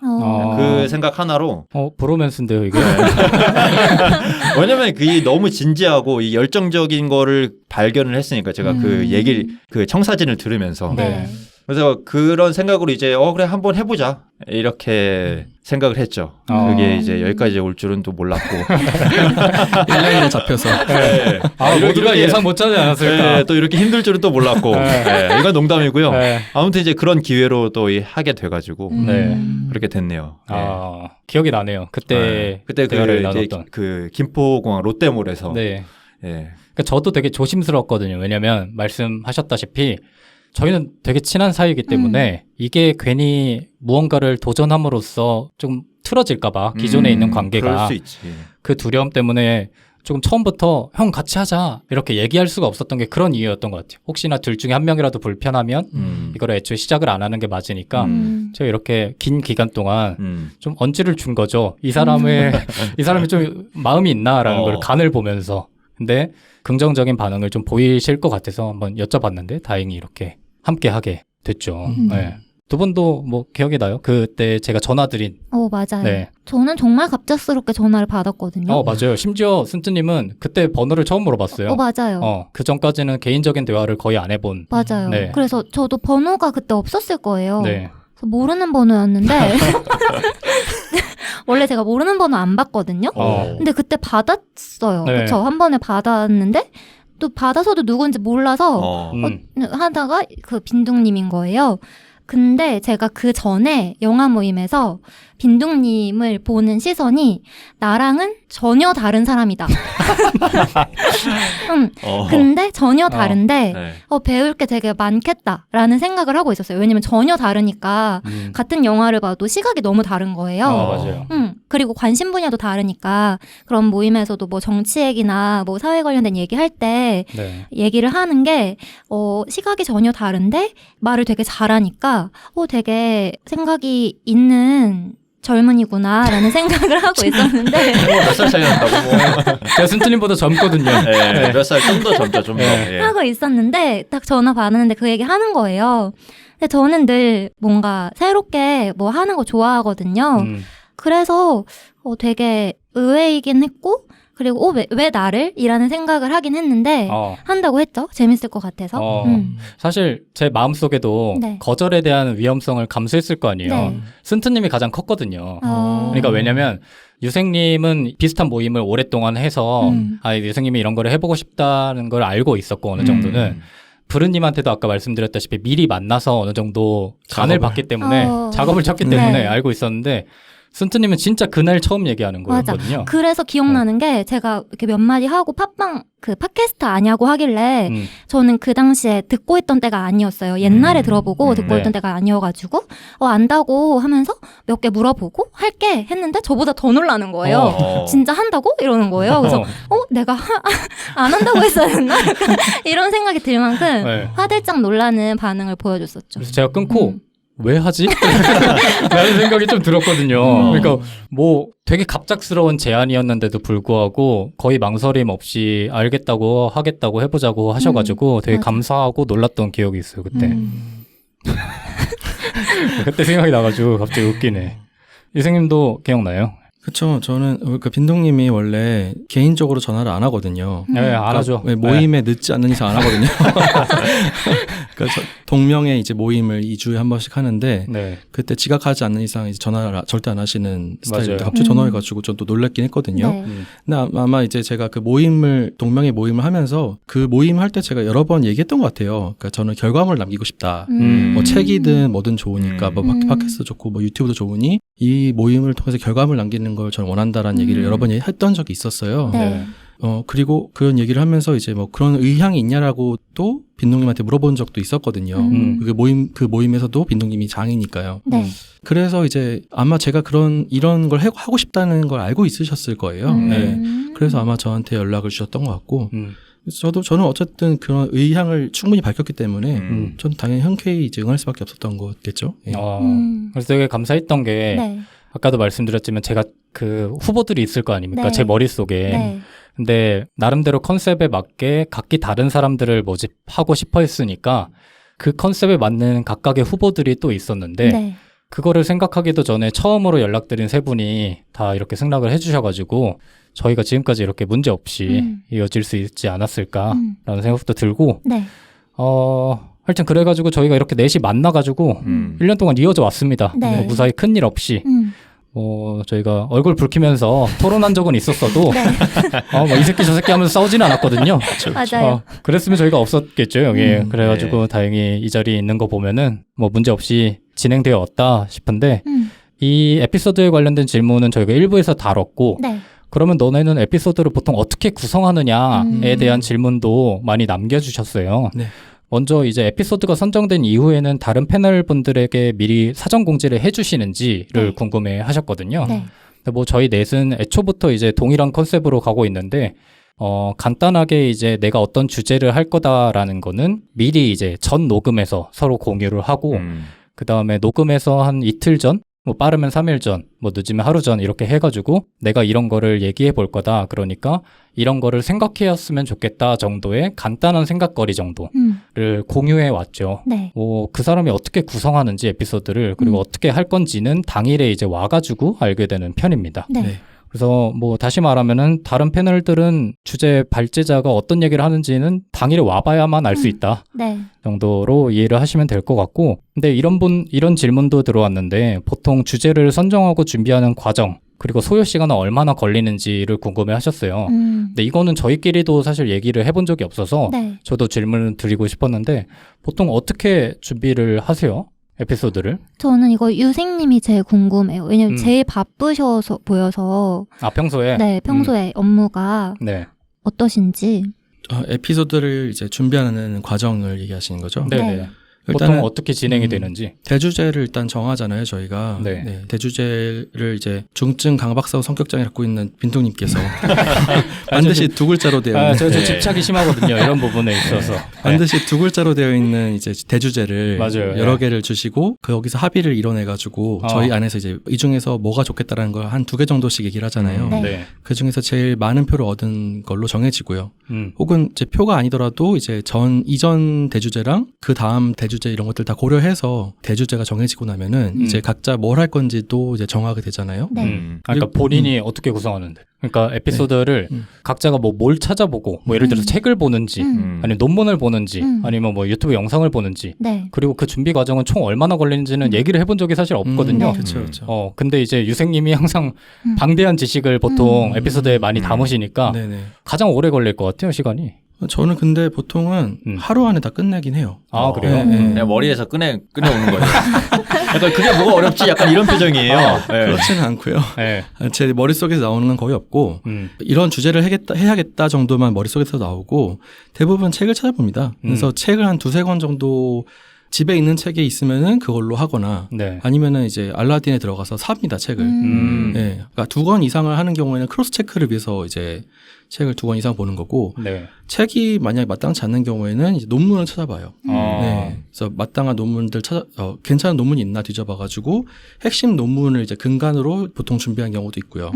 Speaker 3: 그 생각 하나로
Speaker 2: 브로맨스인데요 이게.
Speaker 3: 왜냐면 그게 너무 진지하고 이 열정적인 거를 발견을 했으니까 제가 그 얘기를 그 청사진을 들으면서
Speaker 1: 네.
Speaker 3: 그래서 그런 생각으로 이제 그래 한번 해보자 이렇게 생각을 했죠. 그게 이제 여기까지 올 줄은 또 몰랐고
Speaker 4: 1년에 잡혀서
Speaker 2: 네. 모두가 예상 못하지 않았을까.
Speaker 3: 네, 또 이렇게 힘들 줄은 또 몰랐고 네, 이건 농담이고요.
Speaker 2: 네.
Speaker 3: 아무튼 이제 그런 기회로 또 하게 돼가지고
Speaker 2: 네.
Speaker 3: 그렇게 됐네요. 네.
Speaker 2: 기억이 나네요. 그때 대화를 나눴던
Speaker 3: 그 김포공항 롯데몰에서
Speaker 2: 네.
Speaker 3: 네.
Speaker 2: 그러니까 저도 되게 조심스러웠거든요. 왜냐하면 말씀하셨다시피 저희는 되게 친한 사이이기 때문에 이게 괜히 무언가를 도전함으로써 좀 틀어질까봐 기존에 있는 관계가
Speaker 3: 그럴 수 있지.
Speaker 2: 그 두려움 때문에 조금 처음부터 형 같이 하자 이렇게 얘기할 수가 없었던 게 그런 이유였던 것 같아요. 혹시나 둘 중에 한 명이라도 불편하면 이걸 애초에 시작을 안 하는 게 맞으니까 제가 이렇게 긴 기간 동안 좀 언지를 준 거죠. 이 사람이 좀 마음이 있나라는 걸 간을 보면서. 근데 긍정적인 반응을 좀 보이실 것 같아서 한번 여쭤봤는데 다행히 이렇게 함께 하게 됐죠. 네. 두 분도 뭐 기억이 나요? 그때 제가 전화 드린.
Speaker 1: 맞아요.
Speaker 2: 네.
Speaker 1: 저는 정말 갑작스럽게 전화를 받았거든요.
Speaker 2: 맞아요. 심지어 순트님은 그때 번호를 처음 물어봤어요.
Speaker 1: 맞아요.
Speaker 2: 그 전까지는 개인적인 대화를 거의 안 해본.
Speaker 1: 맞아요.
Speaker 2: 네.
Speaker 1: 그래서 저도 번호가 그때 없었을 거예요.
Speaker 2: 네.
Speaker 1: 그래서 모르는 번호였는데 원래 제가 모르는 번호 안 받거든요. 근데 그때 받았어요.
Speaker 2: 네.
Speaker 1: 그렇죠. 한 번에 받았는데 또 받아서도 누군지 몰라서 하다가 그 빈둥님인 거예요. 근데 제가 그 전에 영화 모임에서 빈둥님을 보는 시선이 나랑은 전혀 다른 사람이다. 근데 전혀 다른데
Speaker 3: 네.
Speaker 1: 배울 게 되게 많겠다라는 생각을 하고 있었어요. 왜냐면 전혀 다르니까 같은 영화를 봐도 시각이 너무 다른 거예요.
Speaker 2: 맞아요.
Speaker 1: 그리고 관심 분야도 다르니까 그런 모임에서도 뭐 정치 얘기나 뭐 사회 관련된 얘기할 때
Speaker 2: 네.
Speaker 1: 얘기를 하는 게 시각이 전혀 다른데 말을 되게 잘하니까 되게 생각이 있는 젊은이구나라는 생각을 하고 있었는데
Speaker 3: 몇 살 차이 난다고?
Speaker 2: 제가 순트님보다 젊거든요.
Speaker 3: 네, 몇 살 좀 더 젊죠, 좀 더. 예.
Speaker 1: 하고 있었는데 딱 전화 받았는데 그 얘기 하는 거예요. 근데 저는 늘 뭔가 새롭게 뭐 하는 거 좋아하거든요. 그래서 되게 의외이긴 했고 그리고 왜 나를? 이라는 생각을 하긴 했는데 한다고 했죠. 재밌을 것 같아서.
Speaker 2: 사실 제 마음속에도
Speaker 1: 네.
Speaker 2: 거절에 대한 위험성을 감수했을 거 아니에요.
Speaker 1: 네.
Speaker 2: 순트님이 가장 컸거든요. 그러니까 왜냐면 유생님은 비슷한 모임을 오랫동안 해서 유생님이 이런 거를 해보고 싶다는 걸 알고 있었고 어느 정도는 부르님한테도 아까 말씀드렸다시피 미리 만나서 어느 정도 간을 봤기 때문에 작업을 쳤기 때문에
Speaker 1: 네.
Speaker 2: 알고 있었는데 순트님은 진짜 그날 처음 얘기하는
Speaker 1: 맞아.
Speaker 2: 거였거든요.
Speaker 1: 그래서 기억나는 게 제가 이렇게 몇 마디 하고 팟캐스트 아냐고 하길래 저는 그 당시에 듣고 있던 때가 아니었어요. 옛날에 들어보고 듣고 있던 때가 아니어가지고 안다고 하면서 몇 개 물어보고 할게 했는데 저보다 더 놀라는 거예요. 진짜 한다고? 이러는 거예요. 그래서 내가 안 한다고 했어야 했나? 이런 생각이 들 만큼
Speaker 2: 네.
Speaker 1: 화들짝 놀라는 반응을 보여줬었죠.
Speaker 2: 그래서 제가 끊고 왜 하지? 라는 생각이 좀 들었거든요. 그러니까 뭐 되게 갑작스러운 제안이었는데도 불구하고 거의 망설임 없이 알겠다고 하겠다고 해보자고 하셔가지고 되게
Speaker 1: 맞아.
Speaker 2: 감사하고 놀랐던 기억이 있어요. 그때. 그때 생각이 나가지고 갑자기 웃기네. 이생님도 기억나요?
Speaker 4: 그쵸. 저는 그 빈동님이 원래 개인적으로 전화를 안 하거든요.
Speaker 2: 네, 안 하죠.
Speaker 4: 모임에 늦지 않는 이상 안 하거든요. 그러니까 동명의 이제 모임을 2주에 한 번씩 하는데
Speaker 2: 네.
Speaker 4: 그때 지각하지 않는 이상 이제 전화를 절대 안 하시는 스타일인데 갑자기 전화해가지고 전 또 놀랐긴 했거든요.
Speaker 1: 네.
Speaker 4: 근데 아마 이제 제가 그 동명의 모임을 하면서 그 모임 할 때 제가 여러 번 얘기했던 것 같아요. 그러니까 저는 결과물을 남기고 싶다. 뭐 책이든 뭐든 좋으니까 뭐 팟캐스트 좋고 뭐 유튜브도 좋으니 이 모임을 통해서 결과물 남기는 걸 저는 원한다라는 얘기를 여러 번 했던 적이 있었어요.
Speaker 1: 네.
Speaker 4: 그리고 그런 얘기를 하면서 이제 뭐 그런 의향이 있냐라고 또 빈동님한테 물어본 적도 있었거든요. 그 모임에서도 빈동님이 장이니까요.
Speaker 1: 네.
Speaker 4: 그래서 이제 아마 제가 이런 걸 하고 싶다는 걸 알고 있으셨을 거예요. 네. 그래서 아마 저한테 연락을 주셨던 것 같고, 저는 어쨌든 그런 의향을 충분히 밝혔기 때문에, 전 당연히 흔쾌히 이제 응할 수밖에 없었던 거겠죠. 예.
Speaker 2: 그래서 되게 감사했던 게,
Speaker 1: 네.
Speaker 2: 아까도 말씀드렸지만 제가 그 후보들이 있을 거 아닙니까?
Speaker 1: 네.
Speaker 2: 제 머릿속에.
Speaker 1: 네.
Speaker 2: 근데 나름대로 컨셉에 맞게 각기 다른 사람들을 모집하고 싶어 했으니까 그 컨셉에 맞는 각각의 후보들이 또 있었는데
Speaker 1: 네.
Speaker 2: 그거를 생각하기도 전에 처음으로 연락드린 세 분이 다 이렇게 승낙을 해주셔가지고 저희가 지금까지 이렇게 문제 없이 이어질 수 있지 않았을까라는 생각도 들고
Speaker 1: 네.
Speaker 2: 하여튼 그래가지고 저희가 이렇게 넷이 만나가지고 1년 동안 이어져 왔습니다.
Speaker 1: 네.
Speaker 2: 뭐 무사히 큰일 없이. 저희가 얼굴 붉히면서 토론한 적은 있었어도
Speaker 1: 네.
Speaker 2: 뭐 이 새끼 저 새끼 하면서 싸우지는 않았거든요.
Speaker 1: 맞아요.
Speaker 2: 그랬으면 저희가 없었겠죠 여기에. 그래가지고 다행히 이 자리에 있는 거 보면은 뭐 문제 없이 진행되어 왔다 싶은데 이 에피소드에 관련된 질문은 저희가 1부에서 다뤘고
Speaker 1: 네.
Speaker 2: 그러면 너네는 에피소드를 보통 어떻게 구성하느냐에 대한 질문도 많이 남겨주셨어요.
Speaker 4: 네.
Speaker 2: 먼저 이제 에피소드가 선정된 이후에는 다른 패널 분들에게 미리 사전 공지를 해주시는지를
Speaker 1: 네.
Speaker 2: 궁금해 하셨거든요.
Speaker 1: 네.
Speaker 2: 근데 뭐 저희 넷은 애초부터 이제 동일한 컨셉으로 가고 있는데 간단하게 이제 내가 어떤 주제를 할 거다라는 거는 미리 이제 전 녹음에서 서로 공유를 하고 그 다음에 녹음해서 한 이틀 전, 뭐 빠르면 3일 전, 뭐 늦으면 하루 전 이렇게 해가지고 내가 이런 거를 얘기해 볼 거다. 그러니까 이런 거를 생각해왔으면 좋겠다 정도의 간단한 생각거리 정도를 공유해 왔죠.
Speaker 1: 네.
Speaker 2: 그 사람이 어떻게 구성하는지 에피소드를 그리고 어떻게 할 건지는 당일에 이제 와가지고 알게 되는 편입니다.
Speaker 1: 네.
Speaker 4: 네.
Speaker 2: 그래서 뭐 다시 말하면은 다른 패널들은 주제 발제자가 어떤 얘기를 하는지는 당일에 와봐야만 알 수 있다
Speaker 1: 네.
Speaker 2: 정도로 이해를 하시면 될 것 같고, 근데 이런 질문도 들어왔는데 보통 주제를 선정하고 준비하는 과정 그리고 소요 시간은 얼마나 걸리는지를 궁금해 하셨어요. 근데 이거는 저희끼리도 사실 얘기를 해본 적이 없어서
Speaker 1: 네.
Speaker 2: 저도 질문을 드리고 싶었는데 보통 어떻게 준비를 하세요? 에피소드를?
Speaker 1: 저는 이거 유생님이 제일 궁금해요. 왜냐면 제일 바쁘셔서 보여서.
Speaker 2: 평소에?
Speaker 1: 네, 평소에 업무가
Speaker 2: 네.
Speaker 1: 어떠신지.
Speaker 4: 에피소드를 이제 준비하는 과정을 얘기하시는 거죠?
Speaker 2: 네네.
Speaker 1: 네.
Speaker 2: 보통 어떻게 진행이 되는지.
Speaker 4: 대주제를 일단 정하잖아요, 저희가.
Speaker 2: 네.
Speaker 4: 대주제를 이제 중증 강박사후 성격장애 갖고 있는 빈둥님께서 반드시 두 글자로 되어 있는.
Speaker 2: 저 집착이 심하거든요. 이런 부분에 있어서.
Speaker 4: 반드시 두 글자로 되어 있는 이제 대주제를
Speaker 2: 맞아요.
Speaker 4: 여러 개를 주시고 거기서 합의를 이뤄내가지고 저희 안에서 이제 이 중에서 뭐가 좋겠다라는 걸 한 2개 정도씩 얘기를 하잖아요.
Speaker 1: 네.
Speaker 4: 그 중에서 제일 많은 표를 얻은 걸로 정해지고요. 혹은 이제 표가 아니더라도 이제 이전 대주제랑 그 다음 대주제 이런 것들 다 고려해서 대주제가 정해지고 나면은 이제 각자 뭘 할 건지도 이제 정하게 되잖아요.
Speaker 1: 네.
Speaker 2: 그러니까 본인이 어떻게 구성하는데? 그러니까 에피소드를 각자가 뭘 찾아보고 뭐 예를 들어서 책을 보는지 아니면 논문을 보는지 아니면 뭐 유튜브 영상을 보는지
Speaker 1: 네.
Speaker 2: 그리고 그 준비 과정은 총 얼마나 걸리는지는 얘기를 해본 적이 사실 없거든요.
Speaker 1: 네.
Speaker 4: 그렇죠.
Speaker 2: 근데 이제 유생님이 항상 방대한 지식을 보통 에피소드에 많이 담으시니까 가장 오래 걸릴 것 같아요, 시간이.
Speaker 4: 저는 근데 보통은 하루 안에 다 끝내긴 해요.
Speaker 2: 아, 그래요?
Speaker 3: 그냥 머리에서 꺼내오는 거예요. 약간 그게 뭐가 어렵지? 약간 이런 표정이에요. 네.
Speaker 4: 그렇지는 않고요.
Speaker 2: 네.
Speaker 4: 제 머릿속에서 나오는 건 거의 없고 이런 주제를 해야겠다 정도만 머릿속에서 나오고 대부분 책을 찾아봅니다. 그래서 책을 한 2-3권 정도 집에 있는 책이 있으면은 그걸로 하거나 아니면은 이제 알라딘에 들어가서 삽니다, 책을. 네. 그러니까 2권 이상을 하는 경우에는 크로스 체크를 위해서 이제 책을 2권 이상 보는 거고 책이 만약에 마땅치 않는 경우에는 이제 논문을 찾아봐요. 네. 그래서 마땅한 논문들 괜찮은 논문이 있나 뒤져봐가지고 핵심 논문을 이제 근간으로 보통 준비한 경우도 있고요.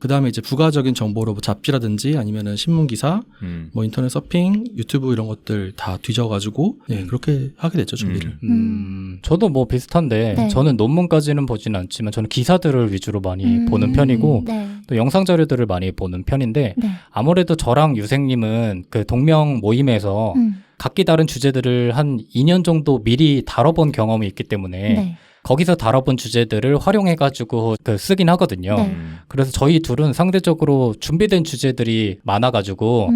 Speaker 4: 그 다음에 이제 부가적인 정보로 뭐 잡지라든지 아니면은 신문 기사, 뭐 인터넷 서핑, 유튜브 이런 것들 다 뒤져가지고 그렇게 하게 됐죠, 준비를.
Speaker 2: 저도 뭐 비슷한데 저는 논문까지는 보지는 않지만 저는 기사들을 위주로 많이 보는 편이고 또 영상 자료들을 많이 보는 편인데 아무래도 저랑 유생님은 그 동명 모임에서 각기 다른 주제들을 한 2년 정도 미리 다뤄본 경험이 있기 때문에 거기서 다뤄본 주제들을 활용해가지고 쓰긴 하거든요. 그래서 저희 둘은 상대적으로 준비된 주제들이 많아가지고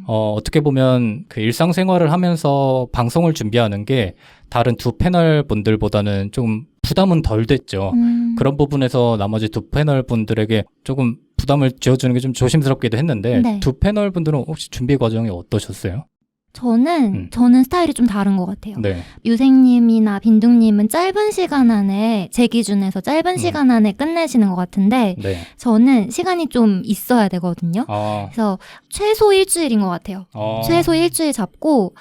Speaker 2: 어떻게 보면 그 일상생활을 하면서 방송을 준비하는 게 다른 두 패널 분들보다는 좀 부담은 덜 됐죠. 그런 부분에서 나머지 두 패널 분들에게 조금 부담을 지어주는 게 좀 조심스럽기도 했는데 두 패널 분들은 혹시 준비 과정이 어떠셨어요?
Speaker 1: 저는 스타일이 좀 다른 것 같아요.
Speaker 2: 네.
Speaker 1: 유생님이나 빈둥님은 짧은 시간 안에, 제 기준에서 짧은 시간 안에 끝내시는 것 같은데 저는 시간이 좀 있어야 되거든요. 그래서 최소 일주일인 것 같아요. 최소 일주일 잡고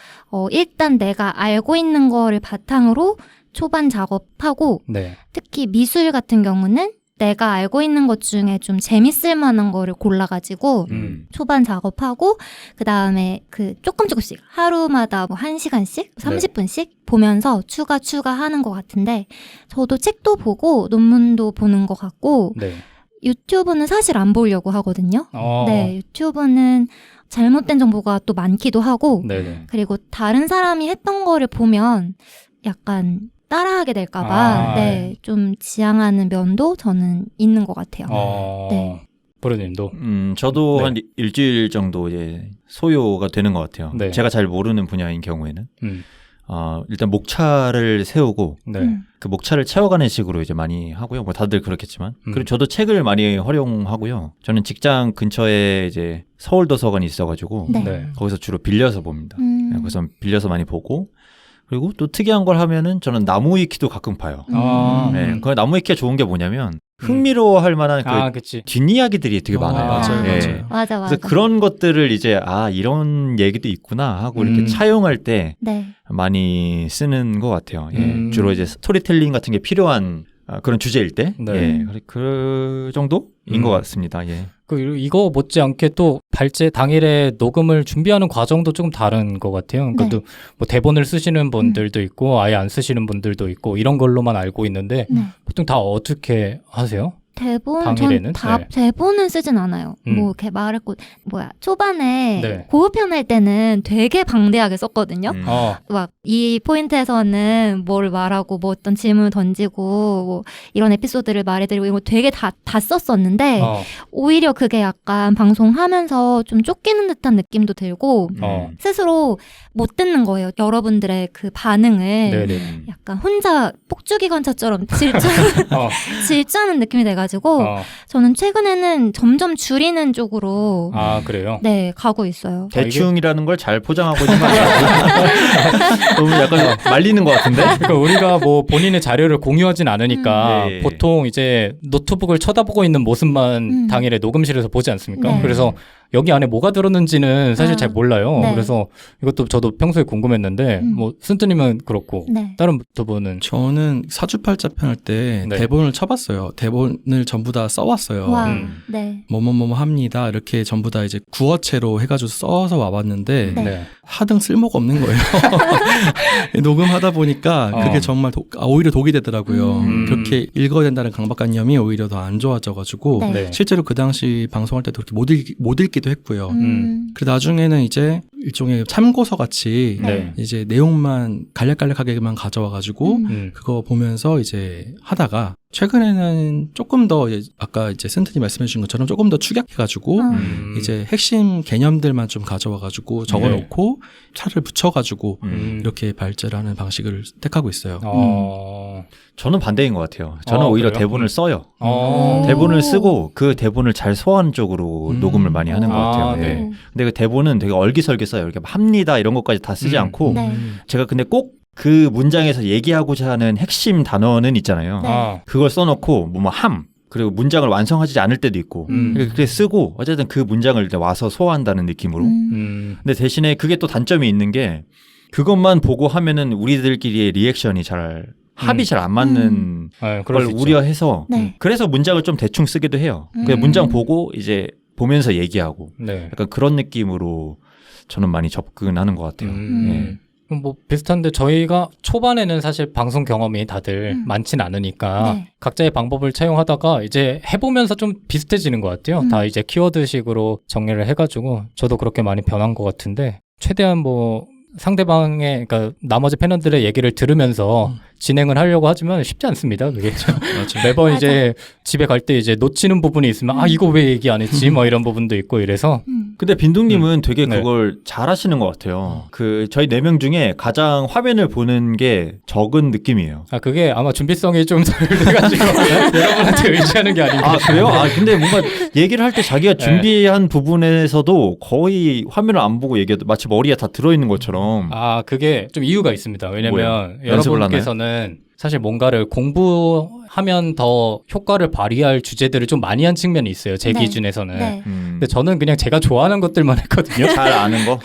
Speaker 1: 일단 내가 알고 있는 거를 바탕으로 초반 작업하고 특히 미술 같은 경우는 내가 알고 있는 것 중에 좀 재밌을 만한 거를 골라가지고 초반 작업하고 그 다음에 조금씩 하루마다 뭐 1시간씩 30분씩 보면서 추가하는 것 같은데 저도 책도 보고 논문도 보는 것 같고 유튜브는 사실 안 보려고 하거든요. 네, 유튜브는 잘못된 정보가 또 많기도 하고
Speaker 2: 네네.
Speaker 1: 그리고 다른 사람이 했던 거를 보면 약간 따라하게 될까봐 네, 좀 지양하는 면도 저는 있는 것 같아요. 네.
Speaker 2: 보르님도?
Speaker 3: 저도 한 일주일 정도 이제 소요가 되는 것 같아요.
Speaker 2: 네.
Speaker 3: 제가 잘 모르는 분야인 경우에는. 일단 목차를 세우고 그 목차를 채워가는 식으로 이제 많이 하고요. 뭐 다들 그렇겠지만. 그리고 저도 책을 많이 활용하고요. 저는 직장 근처에 이제 서울도서관이 있어가지고 거기서 주로 빌려서 봅니다. 거기서 빌려서 많이 보고 그리고 또 특이한 걸 하면은 저는 나무 위키도 가끔 봐요. 네, 그 나무 위키가 좋은 게 뭐냐면 흥미로워할 만한 그 뒷이야기들이 되게 많아요.
Speaker 4: 맞아요,
Speaker 3: 네.
Speaker 1: 맞아.
Speaker 3: 그래서 그런 것들을 이제 이런 얘기도 있구나 하고 이렇게 차용할 때 많이 쓰는 것 같아요. 예. 주로 이제 스토리텔링 같은 게 필요한 그런 주제일 때, 예, 그 정도인 것 같습니다. 예.
Speaker 2: 이거 못지않게 또 발제 당일에 녹음을 준비하는 과정도 조금 다른 것 같아요. 그러니까 또 뭐 대본을 쓰시는 분들도 있고 아예 안 쓰시는 분들도 있고 이런 걸로만 알고 있는데 보통 다 어떻게 하세요?
Speaker 1: 전 대본은 쓰진 않아요. 뭐 이렇게 말했고 초반에 고급편 할 때는 되게 방대하게 썼거든요. 막 이 포인트에서는 뭘 말하고 뭐 어떤 질문을 던지고 뭐 이런 에피소드를 말해드리고 이거 되게 다 썼었는데 오히려 그게 약간 방송하면서 좀 쫓기는 듯한 느낌도 들고 스스로 못 듣는 거예요. 여러분들의 그 반응을 약간 혼자 폭주기관차처럼 질주하는 느낌이 돼가지고 저는 최근에는 점점 줄이는 쪽으로
Speaker 2: 그래요?
Speaker 1: 네, 가고 있어요.
Speaker 3: 대충이라는 걸 잘 포장하고 있는 거 아니에요? 너무 약간 말리는 것 같은데?
Speaker 2: 그러니까 우리가 뭐 본인의 자료를 공유하진 않으니까 보통 이제 노트북을 쳐다보고 있는 모습만 당일에 녹음실에서 보지 않습니까? 그래서 여기 안에 뭐가 들었는지는 사실 잘 몰라요. 그래서 이것도 저도 평소에 궁금했는데 뭐 쓴뜨님은 그렇고 다른 두 분은?
Speaker 4: 저는 사주팔자 편 할 때 대본을 쳐봤어요. 대본을 전부 다 써왔어요. 뭐뭐뭐 합니다. 이렇게 전부 다 이제 구어체로 해가지고 써서 와봤는데 하등 쓸모가 없는 거예요. 녹음하다 보니까 그게 정말 오히려 독이 되더라고요. 그렇게 읽어야 된다는 강박관념이 오히려 더 안 좋아져가지고 실제로 그 당시 방송할 때도 그렇게 못 읽기도 했고요. 그 나중에는 이제 일종의 참고서 같이 이제 내용만 간략간략하게만 가져와가지고 그거 보면서 이제 하다가 최근에는 조금 더 아까 이제 센터님 말씀해 주신 것처럼 조금 더 축약해가지고 이제 핵심 개념들만 좀 가져와가지고 적어놓고 차를 붙여가지고 이렇게 발제를 하는 방식을 택하고 있어요.
Speaker 3: 저는 반대인 것 같아요. 저는 오히려
Speaker 2: 그래요?
Speaker 3: 대본을 써요. 대본을 쓰고 그 대본을 잘 소화하는 쪽으로 녹음을 많이 하는 것 같아요. 네. 근데 그 대본은 되게 얼기설기 써요. 이렇게 합니다 이런 것까지 다 쓰지 않고 제가 근데 꼭 그 문장에서 얘기하고자 하는 핵심 단어는 있잖아요. 그걸 써놓고 그리고 문장을 완성하지 않을 때도 있고 그렇게 쓰고 어쨌든 그 문장을 일단 와서 소화한다는 느낌으로. 근데 대신에 그게 또 단점이 있는 게 그것만 보고 하면은 우리들끼리의 리액션이 합이 잘 안 맞는 걸 우려해서 그래서 문장을 좀 대충 쓰기도 해요. 그냥 문장 보고 이제 보면서 얘기하고 약간 그런 느낌으로 저는 많이 접근하는 것 같아요.
Speaker 2: 뭐 비슷한데 저희가 초반에는 사실 방송 경험이 다들 많진 않으니까 각자의 방법을 차용하다가 이제 해보면서 좀 비슷해지는 것 같아요. 다 이제 키워드식으로 정리를 해가지고 저도 그렇게 많이 변한 것 같은데 최대한 뭐 상대방의 그러니까 나머지 패널들의 얘기를 들으면서 진행을 하려고 하지만 쉽지 않습니다. 그게 매번 이제 집에 갈 때 이제 놓치는 부분이 있으면 이거 왜 얘기 안 했지? 뭐 이런 부분도 있고 이래서.
Speaker 3: 근데 빈둥님은 되게 그걸 잘 하시는 것 같아요. 저희 4명 중에 가장 화면을 보는 게 적은 느낌이에요.
Speaker 2: 그게 아마 준비성이 좀 덜 돼가지고 여러분한테 의지하는 게 아닌가.
Speaker 3: 그래요? 근데 뭔가 얘기를 할 때 자기가 준비한 부분에서도 거의 화면을 안 보고 얘기해도 마치 머리에 다 들어있는 것처럼.
Speaker 2: 그게 좀 이유가 있습니다. 왜냐면 여러분께서는 사실 뭔가를 공부하면 더 효과를 발휘할 주제들을 좀 많이 한 측면이 있어요. 제 기준에서는. 근데 저는 그냥 제가 좋아하는 것들만 했거든요.
Speaker 3: 잘 아는 거?